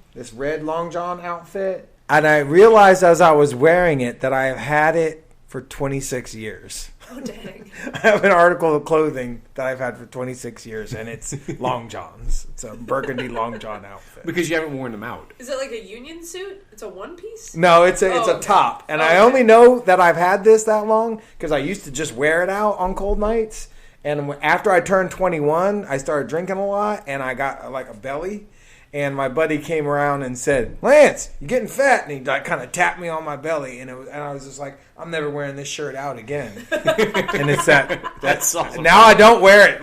john outfit, and I realized as I was wearing it that I have had it for 26 years. Oh, dang. I have an article of clothing that I've had for 26 years, and it's long johns. It's a burgundy long john outfit. Because you haven't worn them out. Is it like a union suit? It's a one piece? No, it's a top. And I only know that I've had this that long because I used to just wear it out on cold nights. And after I turned 21, I started drinking a lot, and I got a belly. And my buddy came around and said, "Lance, you're getting fat." And he kind of tapped me on my belly, and I was just like, "I'm never wearing this shirt out again." And it's that's awesome. Now I don't wear it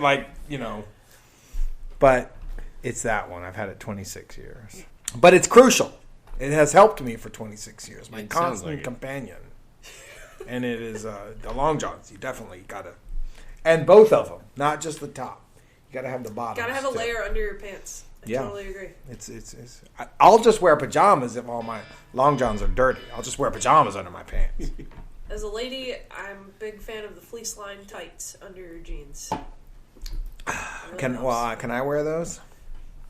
but it's that one. I've had it 26 years, but it's crucial. It has helped me for 26 years. My constant companion, and it is the long johns. You definitely gotta. And both of them, not just the top. You got to have the bottom. Got to have a layer under your pants. I totally agree. I'll just wear pajamas if all my long johns are dirty. I'll just wear pajamas under my pants. As a lady, I'm a big fan of the fleece line tights under your jeans. Really can I wear those?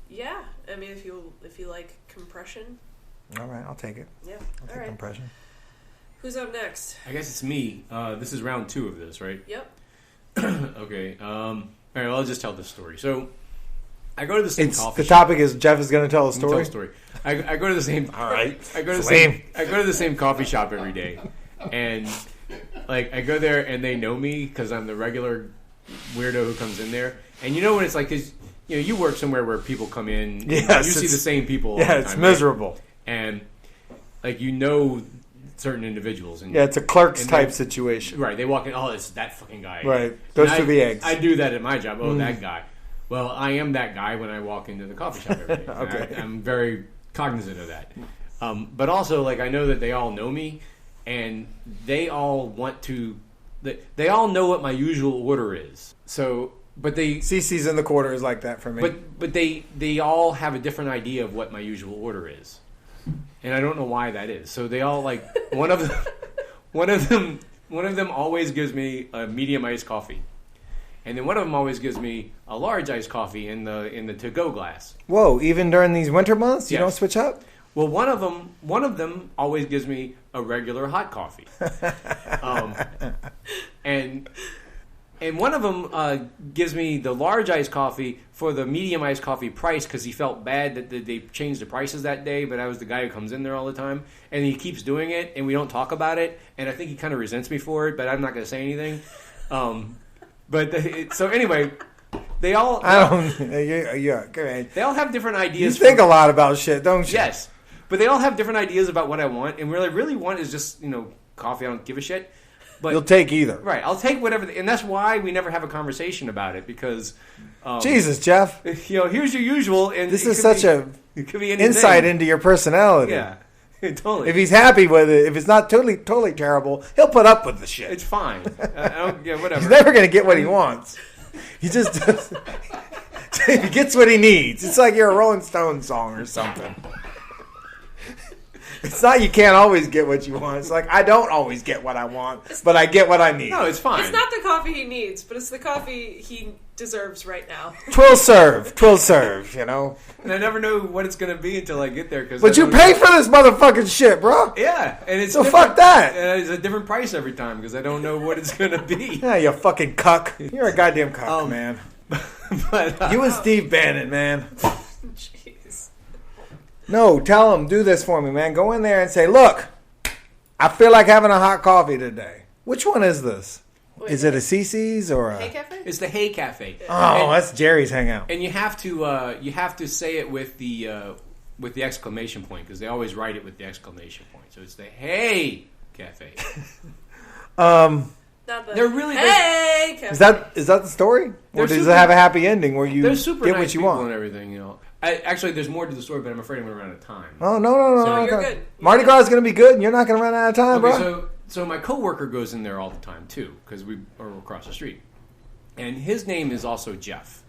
Yeah, I mean if you like compression. All right, I'll take it. Yeah, I'll take compression. Who's up next? I guess it's me. This is round 2 of this, right? Yep. Okay. All right, well, I'll just tell this story. So, I go to the same coffee The shop. topic is Jeff is going to tell a Tell story. a story. I go to the same. All right. I go to the Lame. same. I go to the same coffee shop every day, and like I go there and they know me because I'm the regular weirdo who comes in there. And you know when it's like, 'cause, you know, you work somewhere where people come in. Yes, you see the same people. All Yeah, the it's time, miserable. right? And like you know certain individuals. And, Yeah, it's a clerk's and type they- situation. Right, they walk in. Oh, it's that fucking guy. Right. Goes And through the eggs. I do that at my job. Oh, that guy. Well, I am that guy when I walk into the coffee shop every day. Okay. I'm very cognizant of that. But also, like, I know that they all know me, and they all want to. They all know what my usual order is. So, but they. CC's in the quarter is like that for me. But they all have a different idea of what my usual order is, and I don't know why that is. So they all like one of them always gives me a medium iced coffee, and then one of them always gives me a large iced coffee in the to go glass. Whoa, even during these winter months, you Yes. don't switch up? Well, one of them always gives me a regular hot coffee, and one of them gives me the large iced coffee for the medium iced coffee price because he felt bad that they changed the prices that day. But I was the guy who comes in there all the time, and he keeps doing it, and we don't talk about it. And I think he kind of resents me for it, but I'm not going to say anything. So anyway, they all Yeah, go ahead. they all have different You ideas. think a lot about shit, don't you? Yes, but they all have different ideas about what I want, and what I really want is just coffee. I don't give a shit. But You'll take either. right, I'll take whatever, and that's why we never have a conversation about it because Jesus, Jeff. here's your usual, and This it is could such be- a it could be anything. insight into your personality. Yeah, totally. If he's happy with it, if it's not totally terrible, he'll put up with the shit. It's fine. I don't, yeah, whatever. He's never going to get what he wants. He just does. He gets what he needs. It's like you're a Rolling Stones song or something. It's not you can't always get what you want. It's like I don't always get what I want, but I get what I need. No, it's fine. It's not the coffee he needs, but it's the coffee he deserves right now. Twill serve, you know. And I never know what it's going to be until I get there. But you pay for this motherfucking shit, bro. Yeah, and it's So different. fuck that. And it's a different price every time because I don't know what it's going to be. Yeah, you fucking cuck. You're a goddamn cuck, man. But You and Steve Bannon, man. Jeez. No, tell him, do this for me, man. Go in there and say, look, I feel like having a hot coffee today. Which one is this? Wait, Is it a CC's or a... Hey Cafe? it's the Hay Cafe. Oh, that's Jerry's hangout. And you have to say it with the exclamation point because they always write it with the exclamation point. So it's the Hey Cafe. Not the They're really- Hey Cafe. Is that the story? Or They're does super- it have a happy ending where you They're super get nice what you people want? and everything. Actually, there's more to the story, but I'm afraid I'm going to run out of time. Oh, no. So you're okay. good. Mardi Gras is going to be good and you're not going to run out of time, Okay, bro. so my coworker goes in there all the time too because we are across the street, and his name is also Jeff.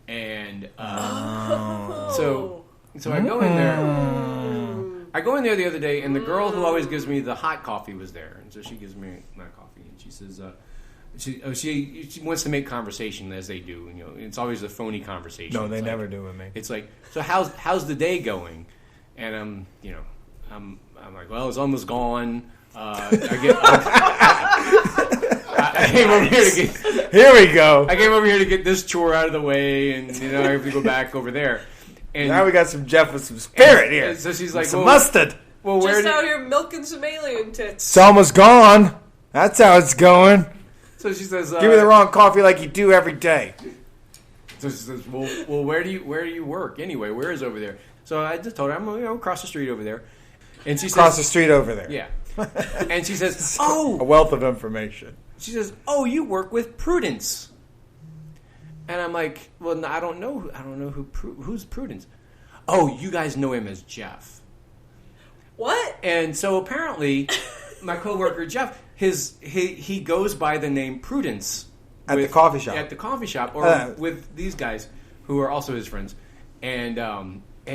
And so I go in there. I go in there the other day, and the girl who always gives me the hot coffee was there, and so she gives me my coffee, and she says, she wants to make conversation as they do, and it's always a phony conversation. No, they It's never like, do with me. It's like, so how's the day going? And I'm like, well, it's almost gone. I came over here to get. Here we go. I came over here to get this chore out of the way, and I have to go back over there. And Now we got some Jeff with some spirit here. and so she's like, some well, mustard. well, where Just did? out here milking some alien tits. It's almost gone. That's how it's going. So she says, Give me the wrong coffee like you do every day. So she says, well, where do you work anyway? Where is over there? So I just told her I'm across the street over there, and she Across the says, street over there. yeah, and she says, A oh, wealth of information. she says, oh, you work with Prudence, and I'm like, well, no, I don't know who's Prudence. Oh, you guys know him as Jeff. What? And so apparently, my coworker Jeff, he goes by the name Prudence At the coffee shop. At the coffee shop, or with these guys who are also his friends, and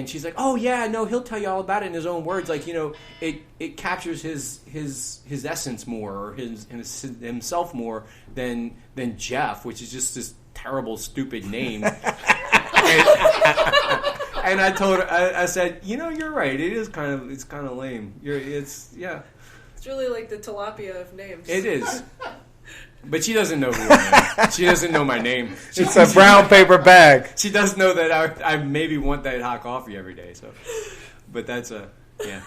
she's like, "Oh yeah, no, he'll tell you all about it in his own words. Like it captures his essence more, or his himself more than Jeff, which is just this terrible, stupid name." And I told her, I said, you're right. It's kind of lame. It's It's really like the tilapia of names. It is. But she doesn't know who I am. She doesn't know my name. It's a brown paper bag. She does know that I maybe want that hot coffee every day. So, but that's yeah.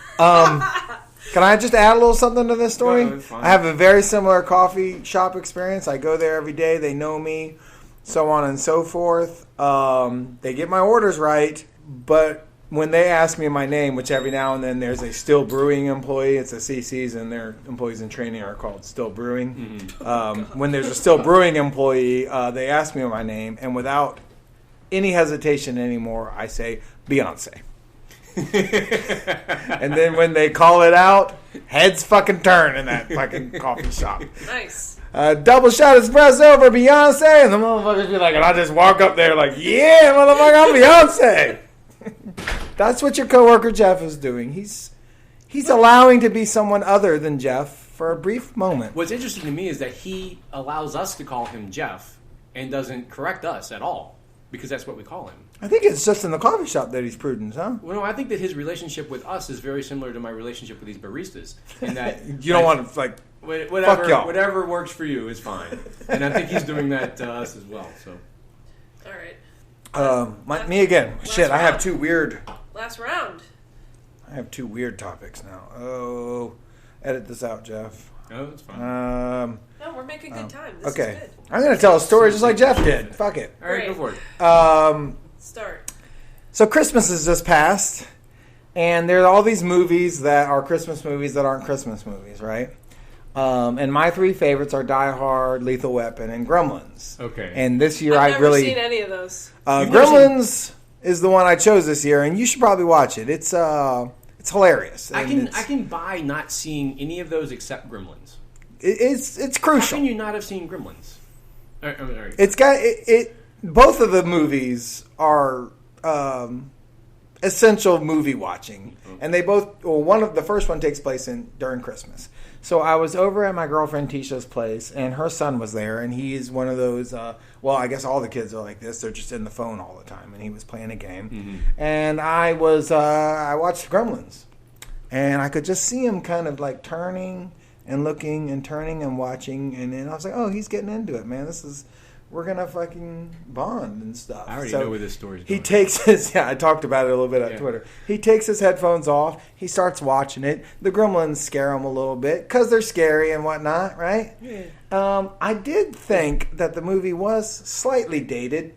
Can I just add a little something to this story? No, it's fine. I have a very similar coffee shop experience. I go there every day. They know me, so on and so forth. They get my orders right, but when they ask me my name, which every now and then there's a still brewing employee, it's a CC's, and their employees in training are called still brewing. Mm-hmm. When there's a still brewing employee, they ask me my name, and without any hesitation anymore, I say Beyonce. And then when they call it out, heads fucking turn in that fucking coffee shop. Nice. Double shot espresso for Beyonce, and the motherfuckers be like, and I just walk up there like, yeah, motherfucker, I'm Beyonce. That's what your coworker Jeff is doing. He's allowing to be someone other than Jeff for a brief moment. What's interesting to me is that he allows us to call him Jeff and doesn't correct us at all because that's what we call him. I think it's just in the coffee shop that he's prudent, huh? Well, no, I think that his relationship with us is very similar to my relationship with these baristas. In that You don't want to, like, whatever, fuck y'all. whatever works for you is fine. And I think he's doing that to us as well. So, All right. me again. Last Shit, I have round. two weird... Last round. I have two weird topics now. Oh, edit this out, Jeff. no, it's fine. No, we're making good time. This Okay. is good. I'm going to tell a story just like Jeff did. Fuck it. All right, go Great. for it. Start. So Christmas has just passed, and there are all these movies that are Christmas movies that aren't Christmas movies, right? And my three favorites are Die Hard, Lethal Weapon, and Gremlins. Okay. And this year I've I never really... seen any of those. You've never Gremlins is the one I chose this year, and you should probably watch it. It's hilarious. I And can buy not seeing any of those except Gremlins. It's How crucial. can you not have seen Gremlins? All right. It's got it. Both of the movies are essential movie watching, and they both. Well, the first one takes place during Christmas. So I was over at my girlfriend Tisha's place, and her son was there, and he's one of those. Well, I guess all the kids are like this. They're just in the phone all the time, and he was playing a game, and I watched Gremlins, and I could just see him kind of like turning and looking and turning and watching, and then I was like, oh, he's getting into it, man. We're gonna fucking bond and stuff. I already know where this story's He going. takes his I talked about it a little bit on Twitter. He takes his headphones off. He starts watching it. The Gremlins scare him a little bit because they're scary and whatnot, right? Yeah. I did think that the movie was slightly dated,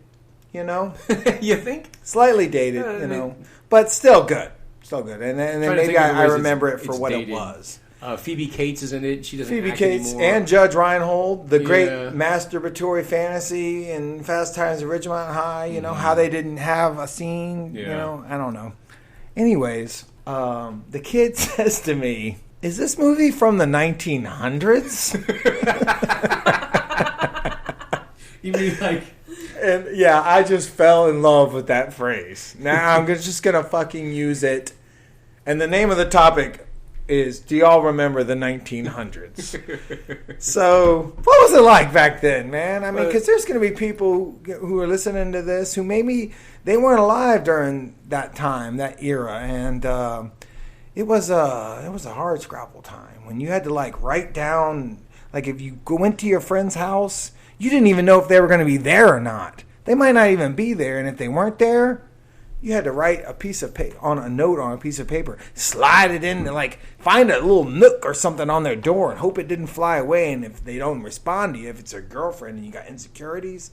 you know, You think? slightly dated, I you know, mean- but still good, and then Trying to maybe think of the I ways remember it it's for what dated. it was. Phoebe Cates is in it. She doesn't Phoebe act Cates anymore. and Judge Reinhold, the great Yeah. masturbatory fantasy in Fast Times at Ridgemont High, you know, how they didn't have a scene, you Yeah. know, I don't know. Anyways, the kid says to me, is this movie from the 1900s? You mean like... And yeah, I just fell in love with that phrase. Now I'm just going to fucking use it. And the name of the topic is, do y'all remember the 1900s? So, what was it like back then, man? I mean, because there's going to be people who are listening to this who maybe they weren't alive during that time, that era, and it was a hard scrabble time when you had to like write down, like if you went to your friend's house, you didn't even know if they were going to be there or not. They might not even be there, and if they weren't there, you had to write a piece of a note on a piece of paper, slide it in, and like find a little nook or something on their door, and hope it didn't fly away. And if they don't respond to you, if it's a girlfriend and you got insecurities,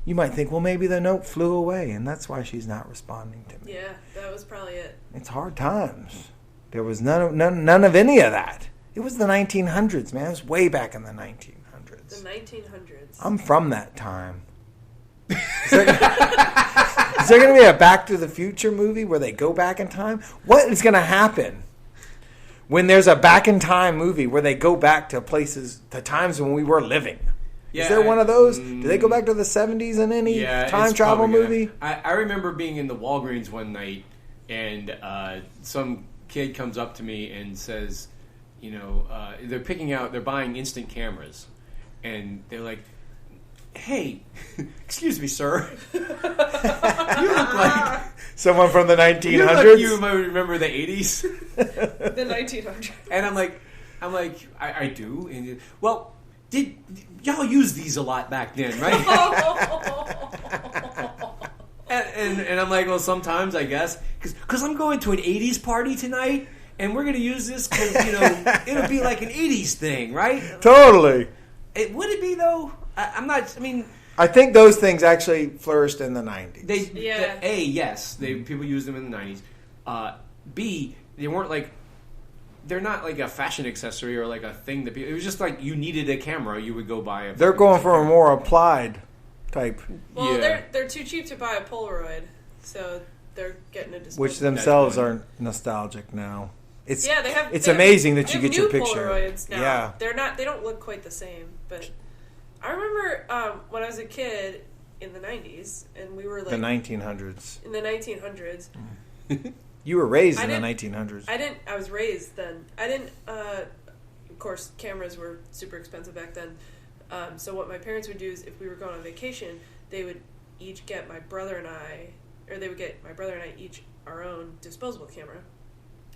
you might think, well, maybe the note flew away, and that's why she's not responding to me. Yeah, that was probably it. It's hard times. There was none of any of that. It was the 1900s, man. It was way back in the 1900s. The 1900s. I'm from that time. Is there going to be a Back to the Future movie where they go back in time? What is going to happen when there's a Back in Time movie where they go back to times when we were living? Yeah, is there one of those? Do they go back to the 70s in any time it's travel probably movie? I remember being in the Walgreens one night, and some kid comes up to me and says, you know, they're buying instant cameras, and they're like, hey, excuse me, sir. You look like Someone from the 1900s? you might remember the 80s. The 1900s. And I'm like, I do. And well, did y'all use these a lot back then, right? and I'm like, well, sometimes I guess because I'm going to an '80s party tonight, and we're going to use this because it'll be like an '80s thing, right? Totally. Would it be though? I'm not. I mean, I think those things actually flourished in the 90s. Yes, people used them in the '90s. B, they weren't like. They're not like a fashion accessory or like a thing that people. It was just like you needed a camera, you would go buy. They're going for a more applied type. Well, Yeah. they're too cheap to buy a Polaroid, so they're getting a disposable. Which themselves are nostalgic now. It's Yeah, they have. It's they have- amazing that they you have get your new picture. Polaroids now. Yeah. They're not. They don't look quite the same. But I remember when I was a kid in the '90s, and we were like The 1900s. in the 1900s. You were raised I in the didn't- 1900s. I was raised then. I didn't. Of course, cameras were super expensive back then. So what my parents would do is, if we were going on vacation, they would each get my brother and I, or they would get my brother and I each our own disposable camera.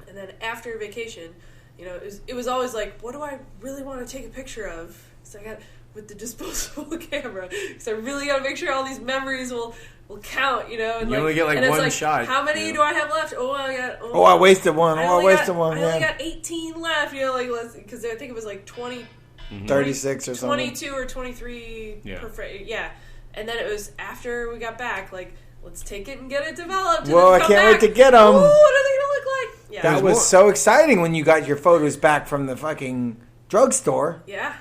And then after vacation, it was always like, what do I really want to take a picture of? So I got with the disposable camera, because I really got to make sure all these memories will count, And You only get, like, and it's one shot, How many you know? do I have left? I wasted one. I wasted one. I Yeah. only got 18 left, because I think it was like 20, 36 or something. 22 or 23 yeah. And then it was after we got back, like, let's take it and get it developed. And Well, then I come can't wait back. to get 'em. Ooh, what are they going to look like? Yeah. That was so exciting when you got your photos back from the fucking drugstore. Yeah.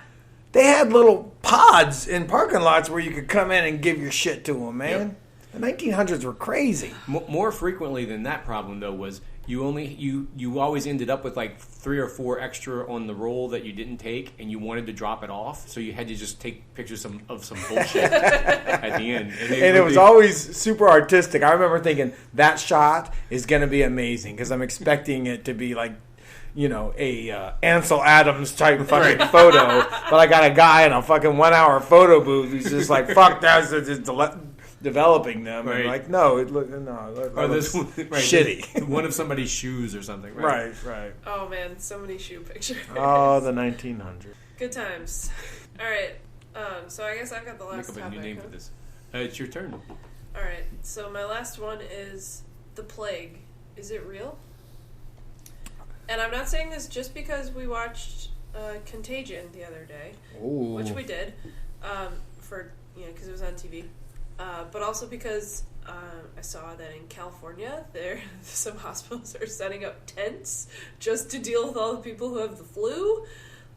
They had little pods in parking lots where you could come in and give your shit to them, man. Yep. The 1900s were crazy. More frequently than that problem though was you always ended up with like 3 or 4 extra on the roll that you didn't take, and you wanted to drop it off, so you had to just take pictures of some bullshit at the end. And It was always super artistic. I remember thinking that shot is going to be amazing because I'm expecting it to be like, a Ansel Adams type fucking photo. But I got a guy in a fucking 1 hour photo booth who's just like, fuck that, just developing them. Right. And like, no, it looks shitty. One of somebody's shoes or something. Right. Right. Oh, man, so many shoe pictures. Oh, the 1900s. Good times. All right. So I guess I've got the Make last up a topic. new name huh? for this. It's your turn. All right. So my last one is the plague. Is it real? And I'm not saying this just because we watched Contagion the other day, which we did, because it was on TV, but also because I saw that in California, some hospitals are setting up tents just to deal with all the people who have the flu.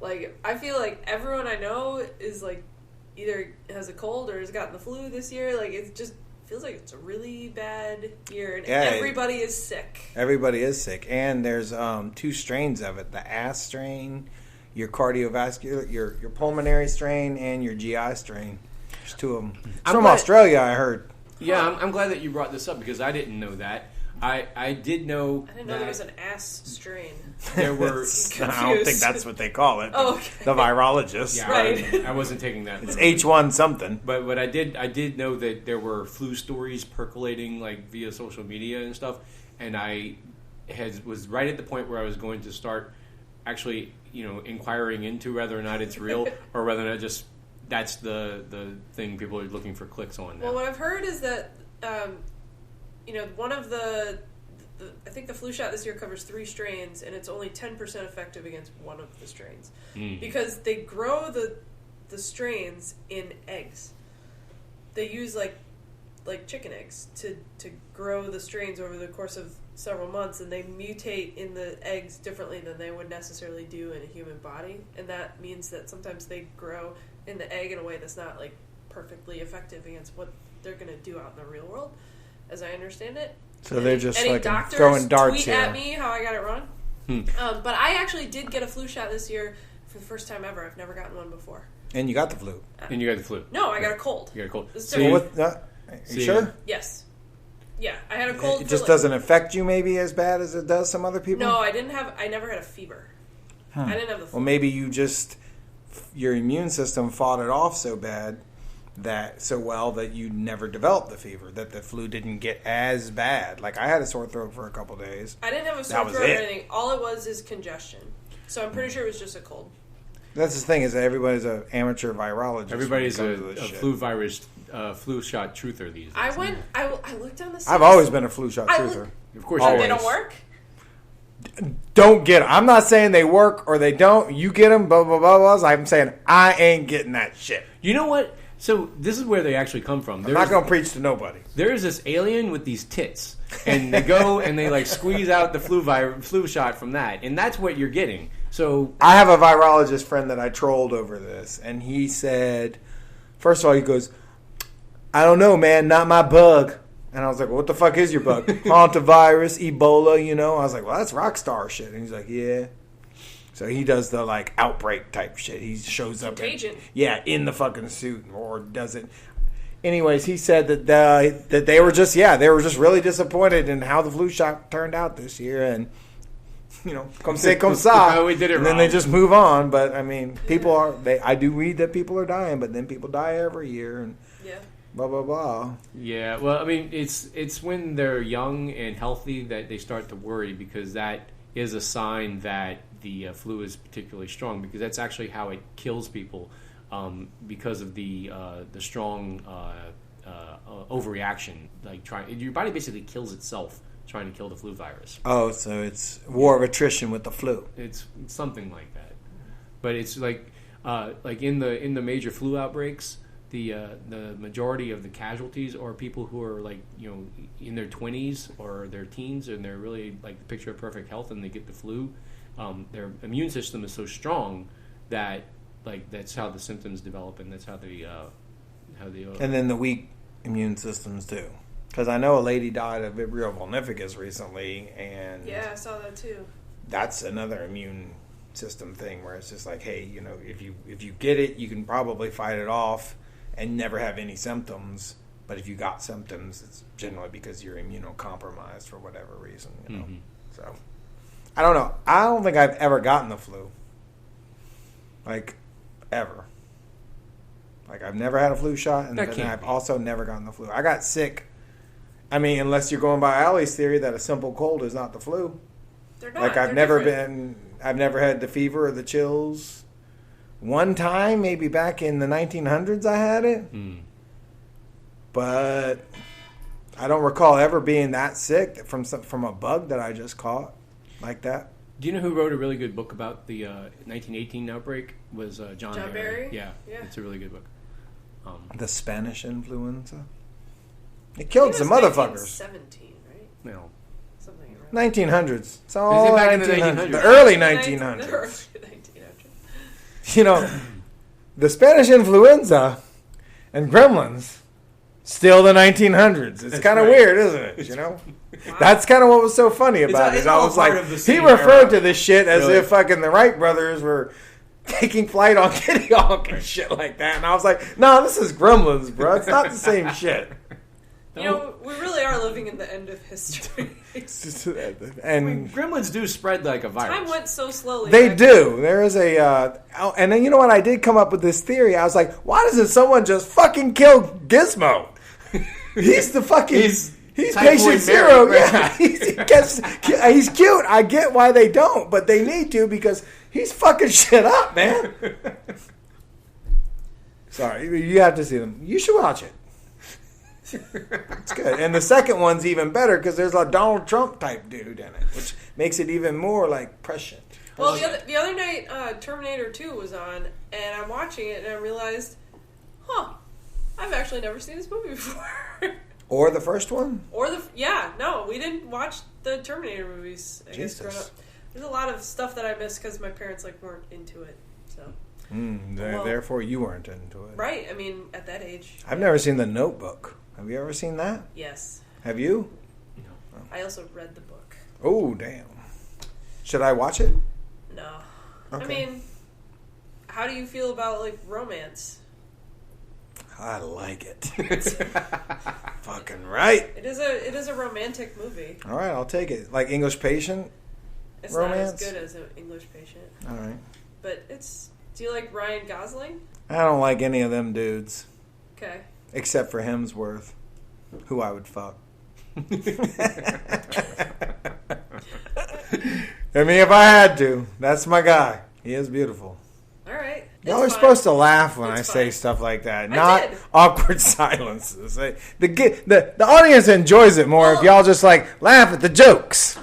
Like, I feel like everyone I know is like either has a cold or has gotten the flu this year. Like, it just feels like it's a really bad year, and everybody is sick. Everybody is sick, and there's 2 strains of it: the ass strain, your cardiovascular, your pulmonary strain, and your GI strain. There's 2 of them. It's from Australia, I heard. Yeah, I'm glad that you brought this up because I didn't know that. I did know. I didn't know there was an ass strain. There were. I don't think that's what they call it. Oh, okay. The virologist. Yeah, Right. I wasn't taking that. It's H1 something. But I did know that there were flu stories percolating like via social media and stuff, and I was right at the point where I was going to start actually inquiring into whether or not it's real or whether or not just that's the thing people are looking for clicks on now. Well, what I've heard is that one of the I think the flu shot this year covers 3 strains, and it's only 10% effective against one of the strains because they grow the strains in eggs. They use like chicken eggs to grow the strains over the course of several months, and they mutate in the eggs differently than they would necessarily do in a human body, and that means that sometimes they grow in the egg in a way that's not like perfectly effective against what they're going to do out in the real world, as I understand it. So they're just any like doctors throwing darts tweet here. at me how I got it wrong. But I actually did get a flu shot this year for the first time ever. I've never gotten one before. And you got the flu. And you got the flu. No, I got a cold. You got a cold. It's So different. Are you sure? Yes. Yeah, I had a cold. It just doesn't affect you maybe as bad as it does some other people? No, I never had a fever. I didn't have the flu. Well, maybe your immune system fought it off so well that you never developed the fever, that the flu didn't get as bad. Like, I had a sore throat for a couple days. I didn't have a sore throat or anything. All it was is congestion. So I'm pretty sure it was just a cold. That's the thing is that everybody's an amateur virologist. Everybody's when a it comes to this shit. flu shot truther these days. I looked on the site. I've always been a flu shot truther. Of course, Oh, you they are. don't work? Don't get them. I'm not saying they work or they don't. You get them, blah, blah, blah, blah. I'm saying I ain't getting that shit. You know what? So this is where they actually come from. I'm not going to preach to nobody. There is this alien with these tits, and they go and they like squeeze out the flu shot from that, and that's what you're getting. So I have a virologist friend that I trolled over this, and he said, first of all, he goes, I don't know, man, not my bug. And I was like, well, what the fuck is your bug? Hantavirus, Ebola, you know? I was like, well, that's rock star shit. And he's like, yeah. So he does the, like, outbreak type shit. He shows up. Contagion. In the fucking suit or does it. Anyways, he said that they were just, they were just really disappointed in how the flu shot turned out this year. And, you know, comme c'est comme ça. We did it and then wrong. they just move on. But, I mean, I do read that people are dying, but then people die every year. And Yeah. blah, blah, blah. yeah, well, I mean, it's when they're young and healthy that they start to worry, because that is a sign that the flu is particularly strong, because that's actually how it kills people, because of the strong overreaction. Like your body basically kills itself trying to kill the flu virus. Oh, so it's war of attrition with the flu. It's something like that, but it's like in the major flu outbreaks, the majority of the casualties are people who are like, you know, in their 20s or their teens, and they're really like the picture of perfect health, and they get the flu. Their immune system is so strong that like that's how the symptoms develop, and that's how they And then the weak immune systems too. Because I know a lady died of Vibrio vulnificus recently, and Yeah, I saw that too. that's another immune system thing where it's just like, hey, you know, if you get it, you can probably fight it off and never have any symptoms. But if you got symptoms, it's generally because you're immunocompromised for whatever reason, you know. Mhm. So I don't know. I don't think I've ever gotten the flu. Like, ever. Like, I've never had a flu shot, and That then can't I've be. also never gotten the flu. I got sick. I mean, unless you're going by Alli's theory that a simple cold is not the flu. They're not. Like, I've never had the fever or the chills. One time, maybe back in the 1900s, I had it. Mm. But I don't recall ever being that sick from a bug that I just caught like that. Do you know who wrote a really good book about the 1918 outbreak? Was John John Barry? Yeah, Yeah. it's a really good book. The Spanish influenza. It I killed think it some was motherfuckers. 1917, right? No, Something around 1900s. It's all back in the 1900s. 1900s? The early The 1900s. early 1900s. You know, the Spanish influenza and gremlins, still the 1900s. It's kind of right. weird, isn't it? You know? That's kind of what was so funny about it's it. I all was part like, of the he same referred era. to this shit as Really? if fucking the Wright brothers were taking flight on Kitty Hawk and shit like that. And I was like, no, this is gremlins, bro. It's not the same shit. You know, we really are living in the end of history. It's just- I mean, and gremlins do spread like a virus. Time went so slowly. they back do. There is a, and then you know what? I did come up with this theory. I was like, why doesn't someone just fucking kill Gizmo? He's the fucking. He's Typhoid patient Mary, zero. right? Yeah, he's cute. I get why they don't, but they need to because he's fucking shit up, man. Sorry, you have to see them. You should watch it. It's good, and the second one's even better because there's a Donald Trump type dude in it, which makes it even more like prescient. Well, the other night, Terminator 2 was on, and I'm watching it, and I realized, I've actually never seen this movie before. Or the first one. We didn't watch the Terminator movies. I guess growing Jesus. up. There's a lot of stuff that I missed because my parents weren't into it. So Well- Therefore, you weren't into it. right, I mean, at that age, I've never seen The Notebook. Have you ever seen that? yes. Have you? I also read the book. Oh, damn. Should I watch it? No, Okay. I mean, how do you feel about romance? I like it. Fucking right. It is a romantic movie. All right, I'll take it. Like English Patient? It's Romance? not as good as an English Patient, All right. but it's. Do you like Ryan Gosling? I don't like any of them dudes. Okay. Except for Hemsworth, who I would fuck. I mean, if I had to. That's my guy. He is beautiful. All right. Y'all are fine. supposed to laugh when It's I say fine. stuff like that, I not did. awkward silences. The audience enjoys it more if Well- y'all just like laugh at the jokes.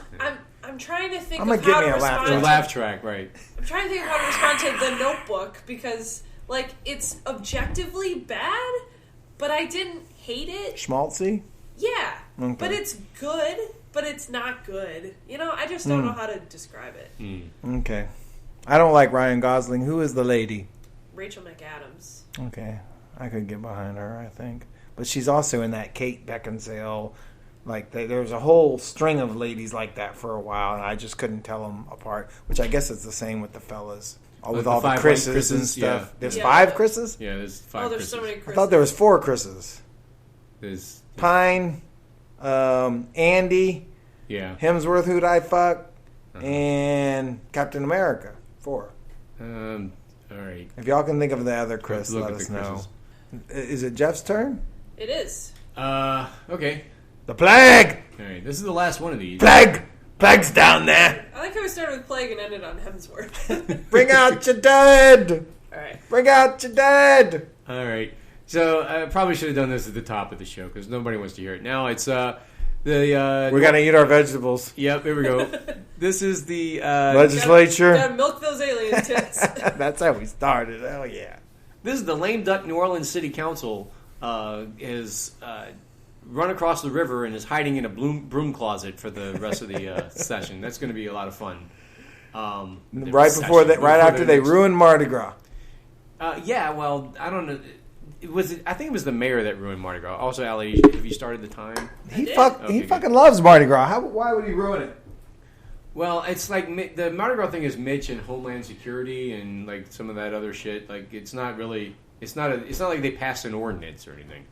I'm trying to think I'm of gonna how give to me a laugh respond. The track. laugh track, right? I'm trying to think of how to respond to The Notebook because, like, it's objectively bad, but I didn't hate it. Schmaltzy? Yeah, Okay. but it's good, but it's not good. You know, I just don't know how to describe it. Okay. I don't like Ryan Gosling. Who is the lady? Rachel McAdams. Okay. I could get behind her, I think. But she's also in that Kate Beckinsale. Like, there was a whole string of ladies like that for a while, and I just couldn't tell them apart, which I guess it's the same with the fellas. With The all the five Chris's white and Chris's, stuff. yeah. There's Yeah. 5 Chris's? Yeah, there's 5 Oh, there's Chris's. so many I Chris's. thought there was 4 Chris's. There's, Pine, Andy, yeah. Hemsworth, who'd I fuck, and Captain America. 4. All right. If y'all can think of the other Let's Chris, look let at us the know. Chris's. Is it Jeff's turn? It is. Okay. The plague! All right. This is the last one of these. Plague! Plague's down there! I like how we started with Plague and ended on Hemsworth. Bring out your dead! All right. Bring out your dead! All right. So I probably should have done this at the top of the show because nobody wants to hear it. Now it's the. We're gonna eat our vegetables. Yep. Here we go. This is the. Legislature. Gotta milk those alien tits. That's how we started. Hell yeah. This is the lame duck New Orleans City Council is run across the river and is hiding in a broom closet for the rest of the session. That's going to be a lot of fun. Right after they ruined Mardi Gras. Yeah, well, I don't know. I think it was the mayor that ruined Mardi Gras. Also, Alli, have you started the time? He did. Okay, good. fucking loves Mardi Gras. Why would he ruin it? Well, it's like the Mardi Gras thing is Mitch and Homeland Security and like some of that other shit. Like it's not really, it's not like they passed an ordinance or anything.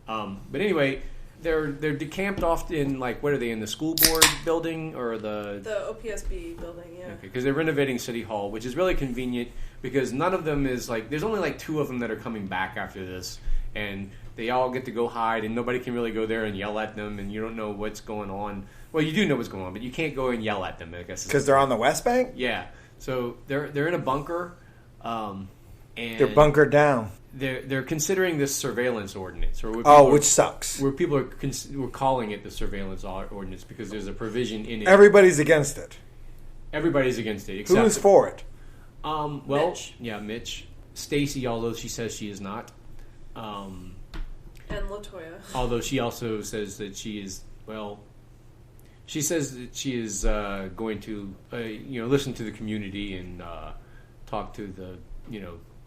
But anyway, they're decamped off in like what are they in the school board building or the OPSB building, yeah. Okay, because they're renovating City Hall, which is really convenient because none of them is like there's only like 2 of them that are coming back after this, and they all get to go hide, and nobody can really go there and yell at them, and you don't know what's going on. Well, you do know what's going on, but you can't go and yell at them. I guess Because they're on the West Bank? yeah. So they're in a bunker, and They're bunkered down. They're considering this surveillance ordinance, or what people Which sucks. where people are we're calling it the surveillance ordinance because there's a provision in it. Everybody's against it. Everybody's against it. Except Who's for it? Well, Mitch. yeah, Mitch. Stacy, although she says she is not. And LaToya. Although she also says that she is, well, she says that she is going to, listen to the community and talk to the,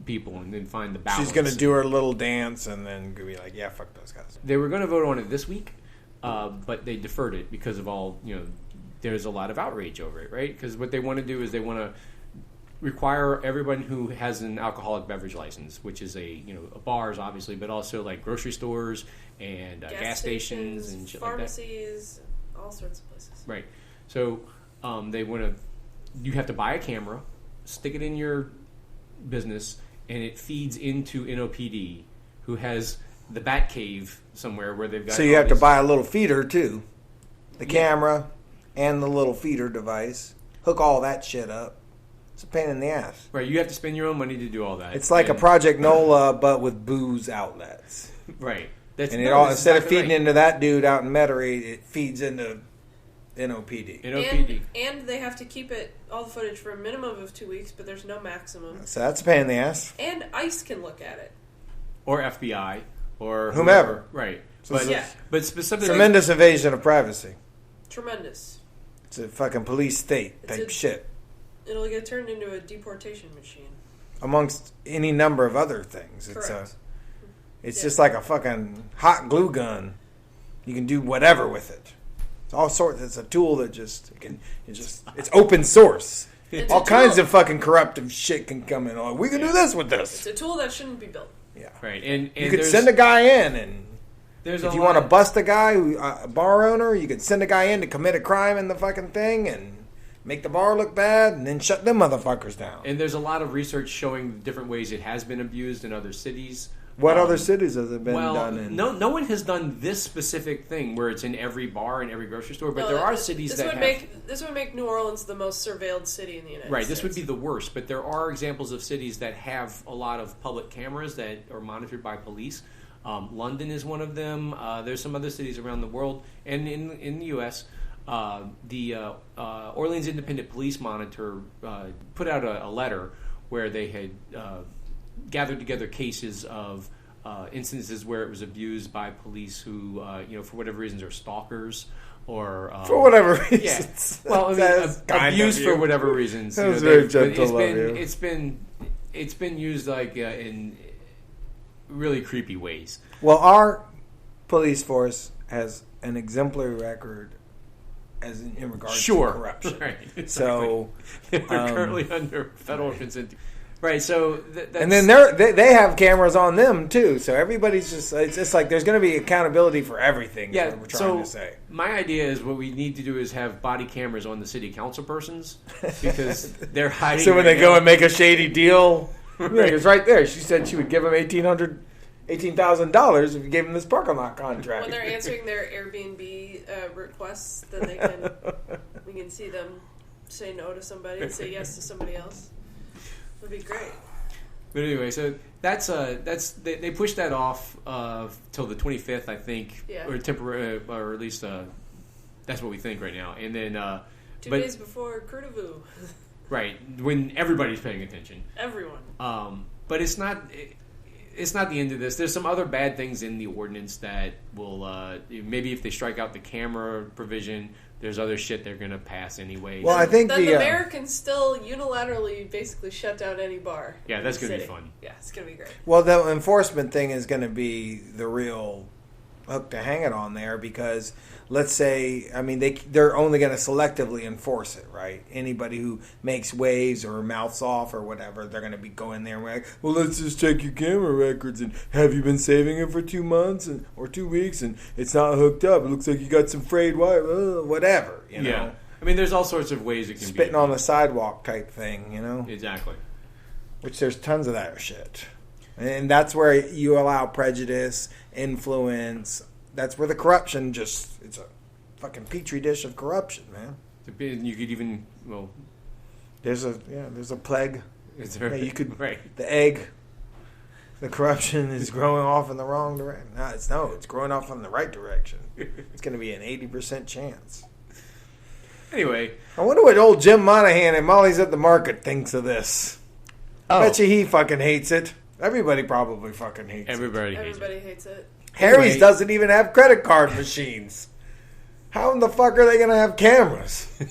people and then find the balance. She's going to do her little dance and then be like, yeah, fuck those guys. They were going to vote on it this week, but they deferred it because of all, there's a lot of outrage over it, right? Because what they want to do is they want to require everyone who has an alcoholic beverage license, which is bars obviously, but also like grocery stores and gas stations and shit pharmacies, all sorts of places. like that. Right. So they want to. You have to buy a camera, stick it in your business, and it feeds into NOPD, who has the Bat Cave somewhere where they've got. So you have to buy a little feeder too. The camera and the little feeder device. Hook all that shit up. It's a pain in the ass. Right, you have to spend your own money to do all that. It's like a And- Project NOLA, but with booze outlets. Right. That's, And no, that's instead of exactly feeding right. into that dude out in Metairie, it feeds into NOPD. NOPD. And they have to keep all the footage for a minimum of 2 weeks, but there's no maximum. So that's a pain in the ass. And ICE can look at it. Or FBI. Or Whomever. Right. So But, yeah. but specifically... Tremendous invasion of privacy. Tremendous. It's a fucking police state It's type a- shit. It'll get turned into a deportation machine. Amongst any number of other things. Correct. It's Yeah. just like a fucking hot glue gun. You can do whatever with it. It's all sorts. It's a tool that it's open source. It's All a kinds tool. of fucking corruptive shit can come in. Oh, we can do this with It's this. a tool that shouldn't be built. Yeah. Right. And You could there's- send a guy in, and there's if a you lot- want to bust a guy, a bar owner, you could send a guy in to commit a crime in the fucking thing and make the bar look bad, and then shut them motherfuckers down. And there's a lot of research showing different ways it has been abused in other cities. What other cities has it been done in? No one has done this specific thing where it's in every bar and every grocery store. But there are cities that this would make New Orleans the most surveilled city in the United States. Right, this would be the worst. But there are examples of cities that have a lot of public cameras that are monitored by police. London is one of them. There's some other cities around the world, and in the U.S. The Orleans Independent Police Monitor put out a letter where they had gathered together cases of instances where it was abused by police who, for whatever reasons, are stalkers or for whatever reasons. Yeah. Well, I mean, abused for whatever reasons. That was very gentle of you. It's been used like in really creepy ways. Well, our police force has an exemplary record in regards to corruption. Right, exactly. So they're currently under federal consent. Right, so and then they have cameras on them too. So everybody's it's just like there's going to be accountability for everything. Yeah, is what we're trying to say. My idea is what we need to do is have body cameras on the city council persons because they're hiding. So when they go and make a shady deal, it's right there. She said she would give them $18,000 if you gave them this parking lot contract. When they're answering their Airbnb requests, then we can see them say no to somebody and say yes to somebody else. Would be great. But anyway, so that's they pushed that off till the 25th, I think, or temporary, or at least that's what we think right now. And then 2 days before Curtivoo. Right, when everybody's paying attention. Everyone. But it's not the end of this. There's some other bad things in the ordinance that will maybe if they strike out the camera provision. There's other shit they're going to pass anyway. Well, I think the mayor can still unilaterally basically shut down any bar. Yeah, that's going to be fun. Yeah, it's going to be great. Well, the enforcement thing is going to be the real hook to hang it on there because let's say, I mean, they're only going to selectively enforce it, right? Anybody who makes waves or mouths off or whatever, they're going to be going there and like, well, let's just check your camera records and have you been saving it for 2 months or 2 weeks and it's not hooked up. It looks like you got some frayed wire, whatever, you know? Yeah. I mean, there's all sorts of ways it can be. Spitting on the sidewalk type thing, you know? Exactly. Which there's tons of that shit. And that's where you allow prejudice, influence. That's where the corruption it's a fucking petri dish of corruption, man. You could even, there's a plague. Is there? Yeah, you could, right. The egg, the corruption is growing off in the wrong direction. No, it's growing off in the right direction. It's going to be an 80% chance. Anyway. I wonder what old Jim Monahan and Molly's at the Market thinks of this. I bet you he fucking hates it. Everybody probably fucking hates it. Everybody hates it. Harry's doesn't even have credit card machines. How in the fuck are they going to have cameras? Do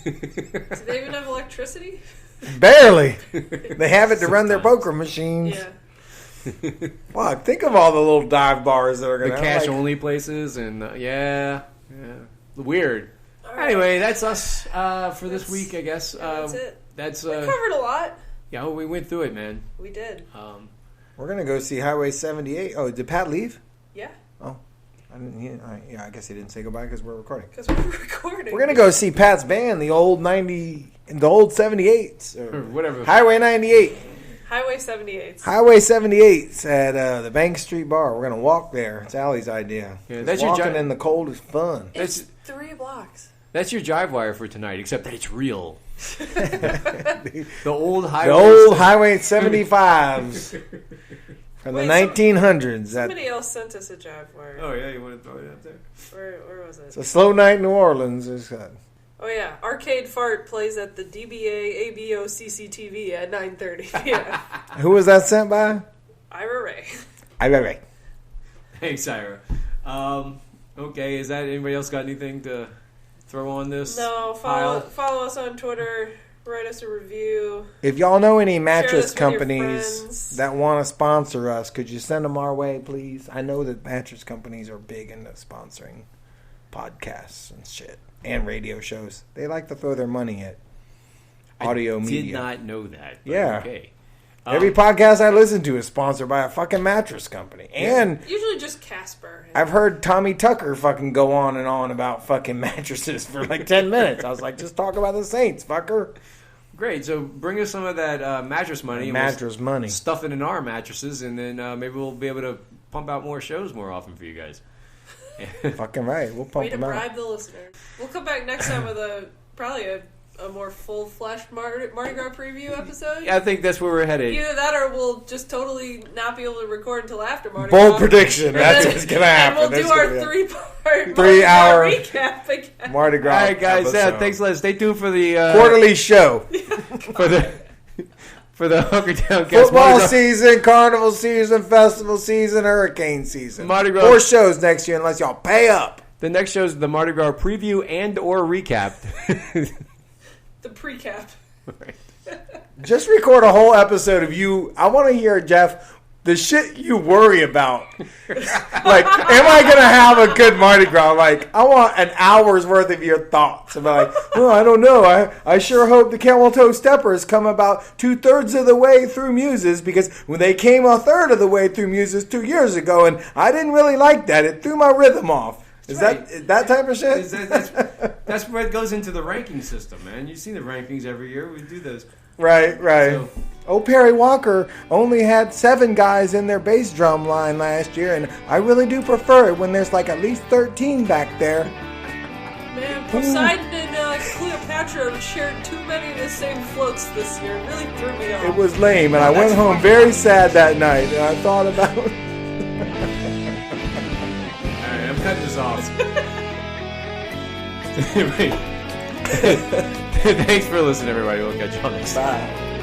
they even have electricity? Barely. They have it to run their poker machines. Yeah. Fuck, think of all the little dive bars that are going to have. The cash-only places, and yeah. Weird. Right. Anyway, that's us for this week, I guess. That's it. We covered a lot. Yeah, we went through it, man. We did. We're going to go see Highway 78. Oh, did Pat leave? Yeah. Oh. I guess he didn't say goodbye because we're recording. Because we're recording. We're going to go see Pat's band, the old 78s. Or whatever. Highway 98. Highway 78. Highway 78's at the Bank Street Bar. We're going to walk there. It's Allie's idea. Yeah, that's walking in the cold is fun. It's 3 blocks. That's your jive wire for tonight, except that it's real. the old Highway 75s. From the 1900s. Somebody else sent us a jive wire. Oh, yeah? You want to throw it up there? Where was it? It's a slow night in New Orleans. Oh, yeah. Arcade Fart plays at the DBA ABO CCTV at 9:30 p.m. Who was that sent by? Ira Ray. Ira Ray. Thanks, Ira. Okay, is that anybody else got anything to throw on this? No, follow us on Twitter. Write us a review. If y'all know any mattress companies that want to sponsor us, could you send them our way, please? I know that mattress companies are big into sponsoring podcasts and shit and radio shows. They like to throw their money at audio media. I did not know that. Yeah. Okay. Every podcast I listen to is sponsored by a fucking mattress company. And usually just Casper. I've heard Tommy Tucker fucking go on and on about fucking mattresses for like 10 minutes. I was like, just talk about the Saints, fucker. Great. So bring us some of that mattress money. Mattress money. Stuff it in our mattresses, and then maybe we'll be able to pump out more shows more often for you guys. Fucking right. We'll pump Way to them out. bribe the listeners. We'll come back next time with probably a more full-fledged Mardi Gras preview episode. I think that's where we're headed. Either that or we'll just totally not be able to record until after Mardi Gras. Bold prediction. That's what's going to happen. And we'll do our 3-part 3-hour recap again. Mardi Gras. All right, guys. episode. Thanks, Les. Stay tuned for the Quarterly show. for the Hunker Down cast. Football season, carnival season, festival season, hurricane season. Mardi Gras. 4 shows next year unless y'all pay up. The next show is the Mardi Gras preview and or recap. The pre-cap. Right. Just record a whole episode of you. I want to hear, Jeff, the shit you worry about. Like, am I going to have a good Mardi Gras? Like, I want an hour's worth of your thoughts. About like, well, I don't know. I sure hope the Camel Toe Steppers come about 2/3 of the way through Muses, because when they came 1/3 of the way through Muses 2 years ago, and I didn't really like that. It threw my rhythm off. Is that type of shit? That's where it goes into the ranking system, man. You see the rankings every year. We do those. Right. So, Perry Walker only had 7 guys in their bass drum line last year, and I really do prefer it when there's like at least 13 back there. Man, Poseidon and Cleopatra shared too many of the same floats this year. It really threw me off. It was lame, and I went home very sad that night, and I thought about it. Alright, I'm cutting this off. Thanks for listening, everybody. We'll catch you on next time. Bye.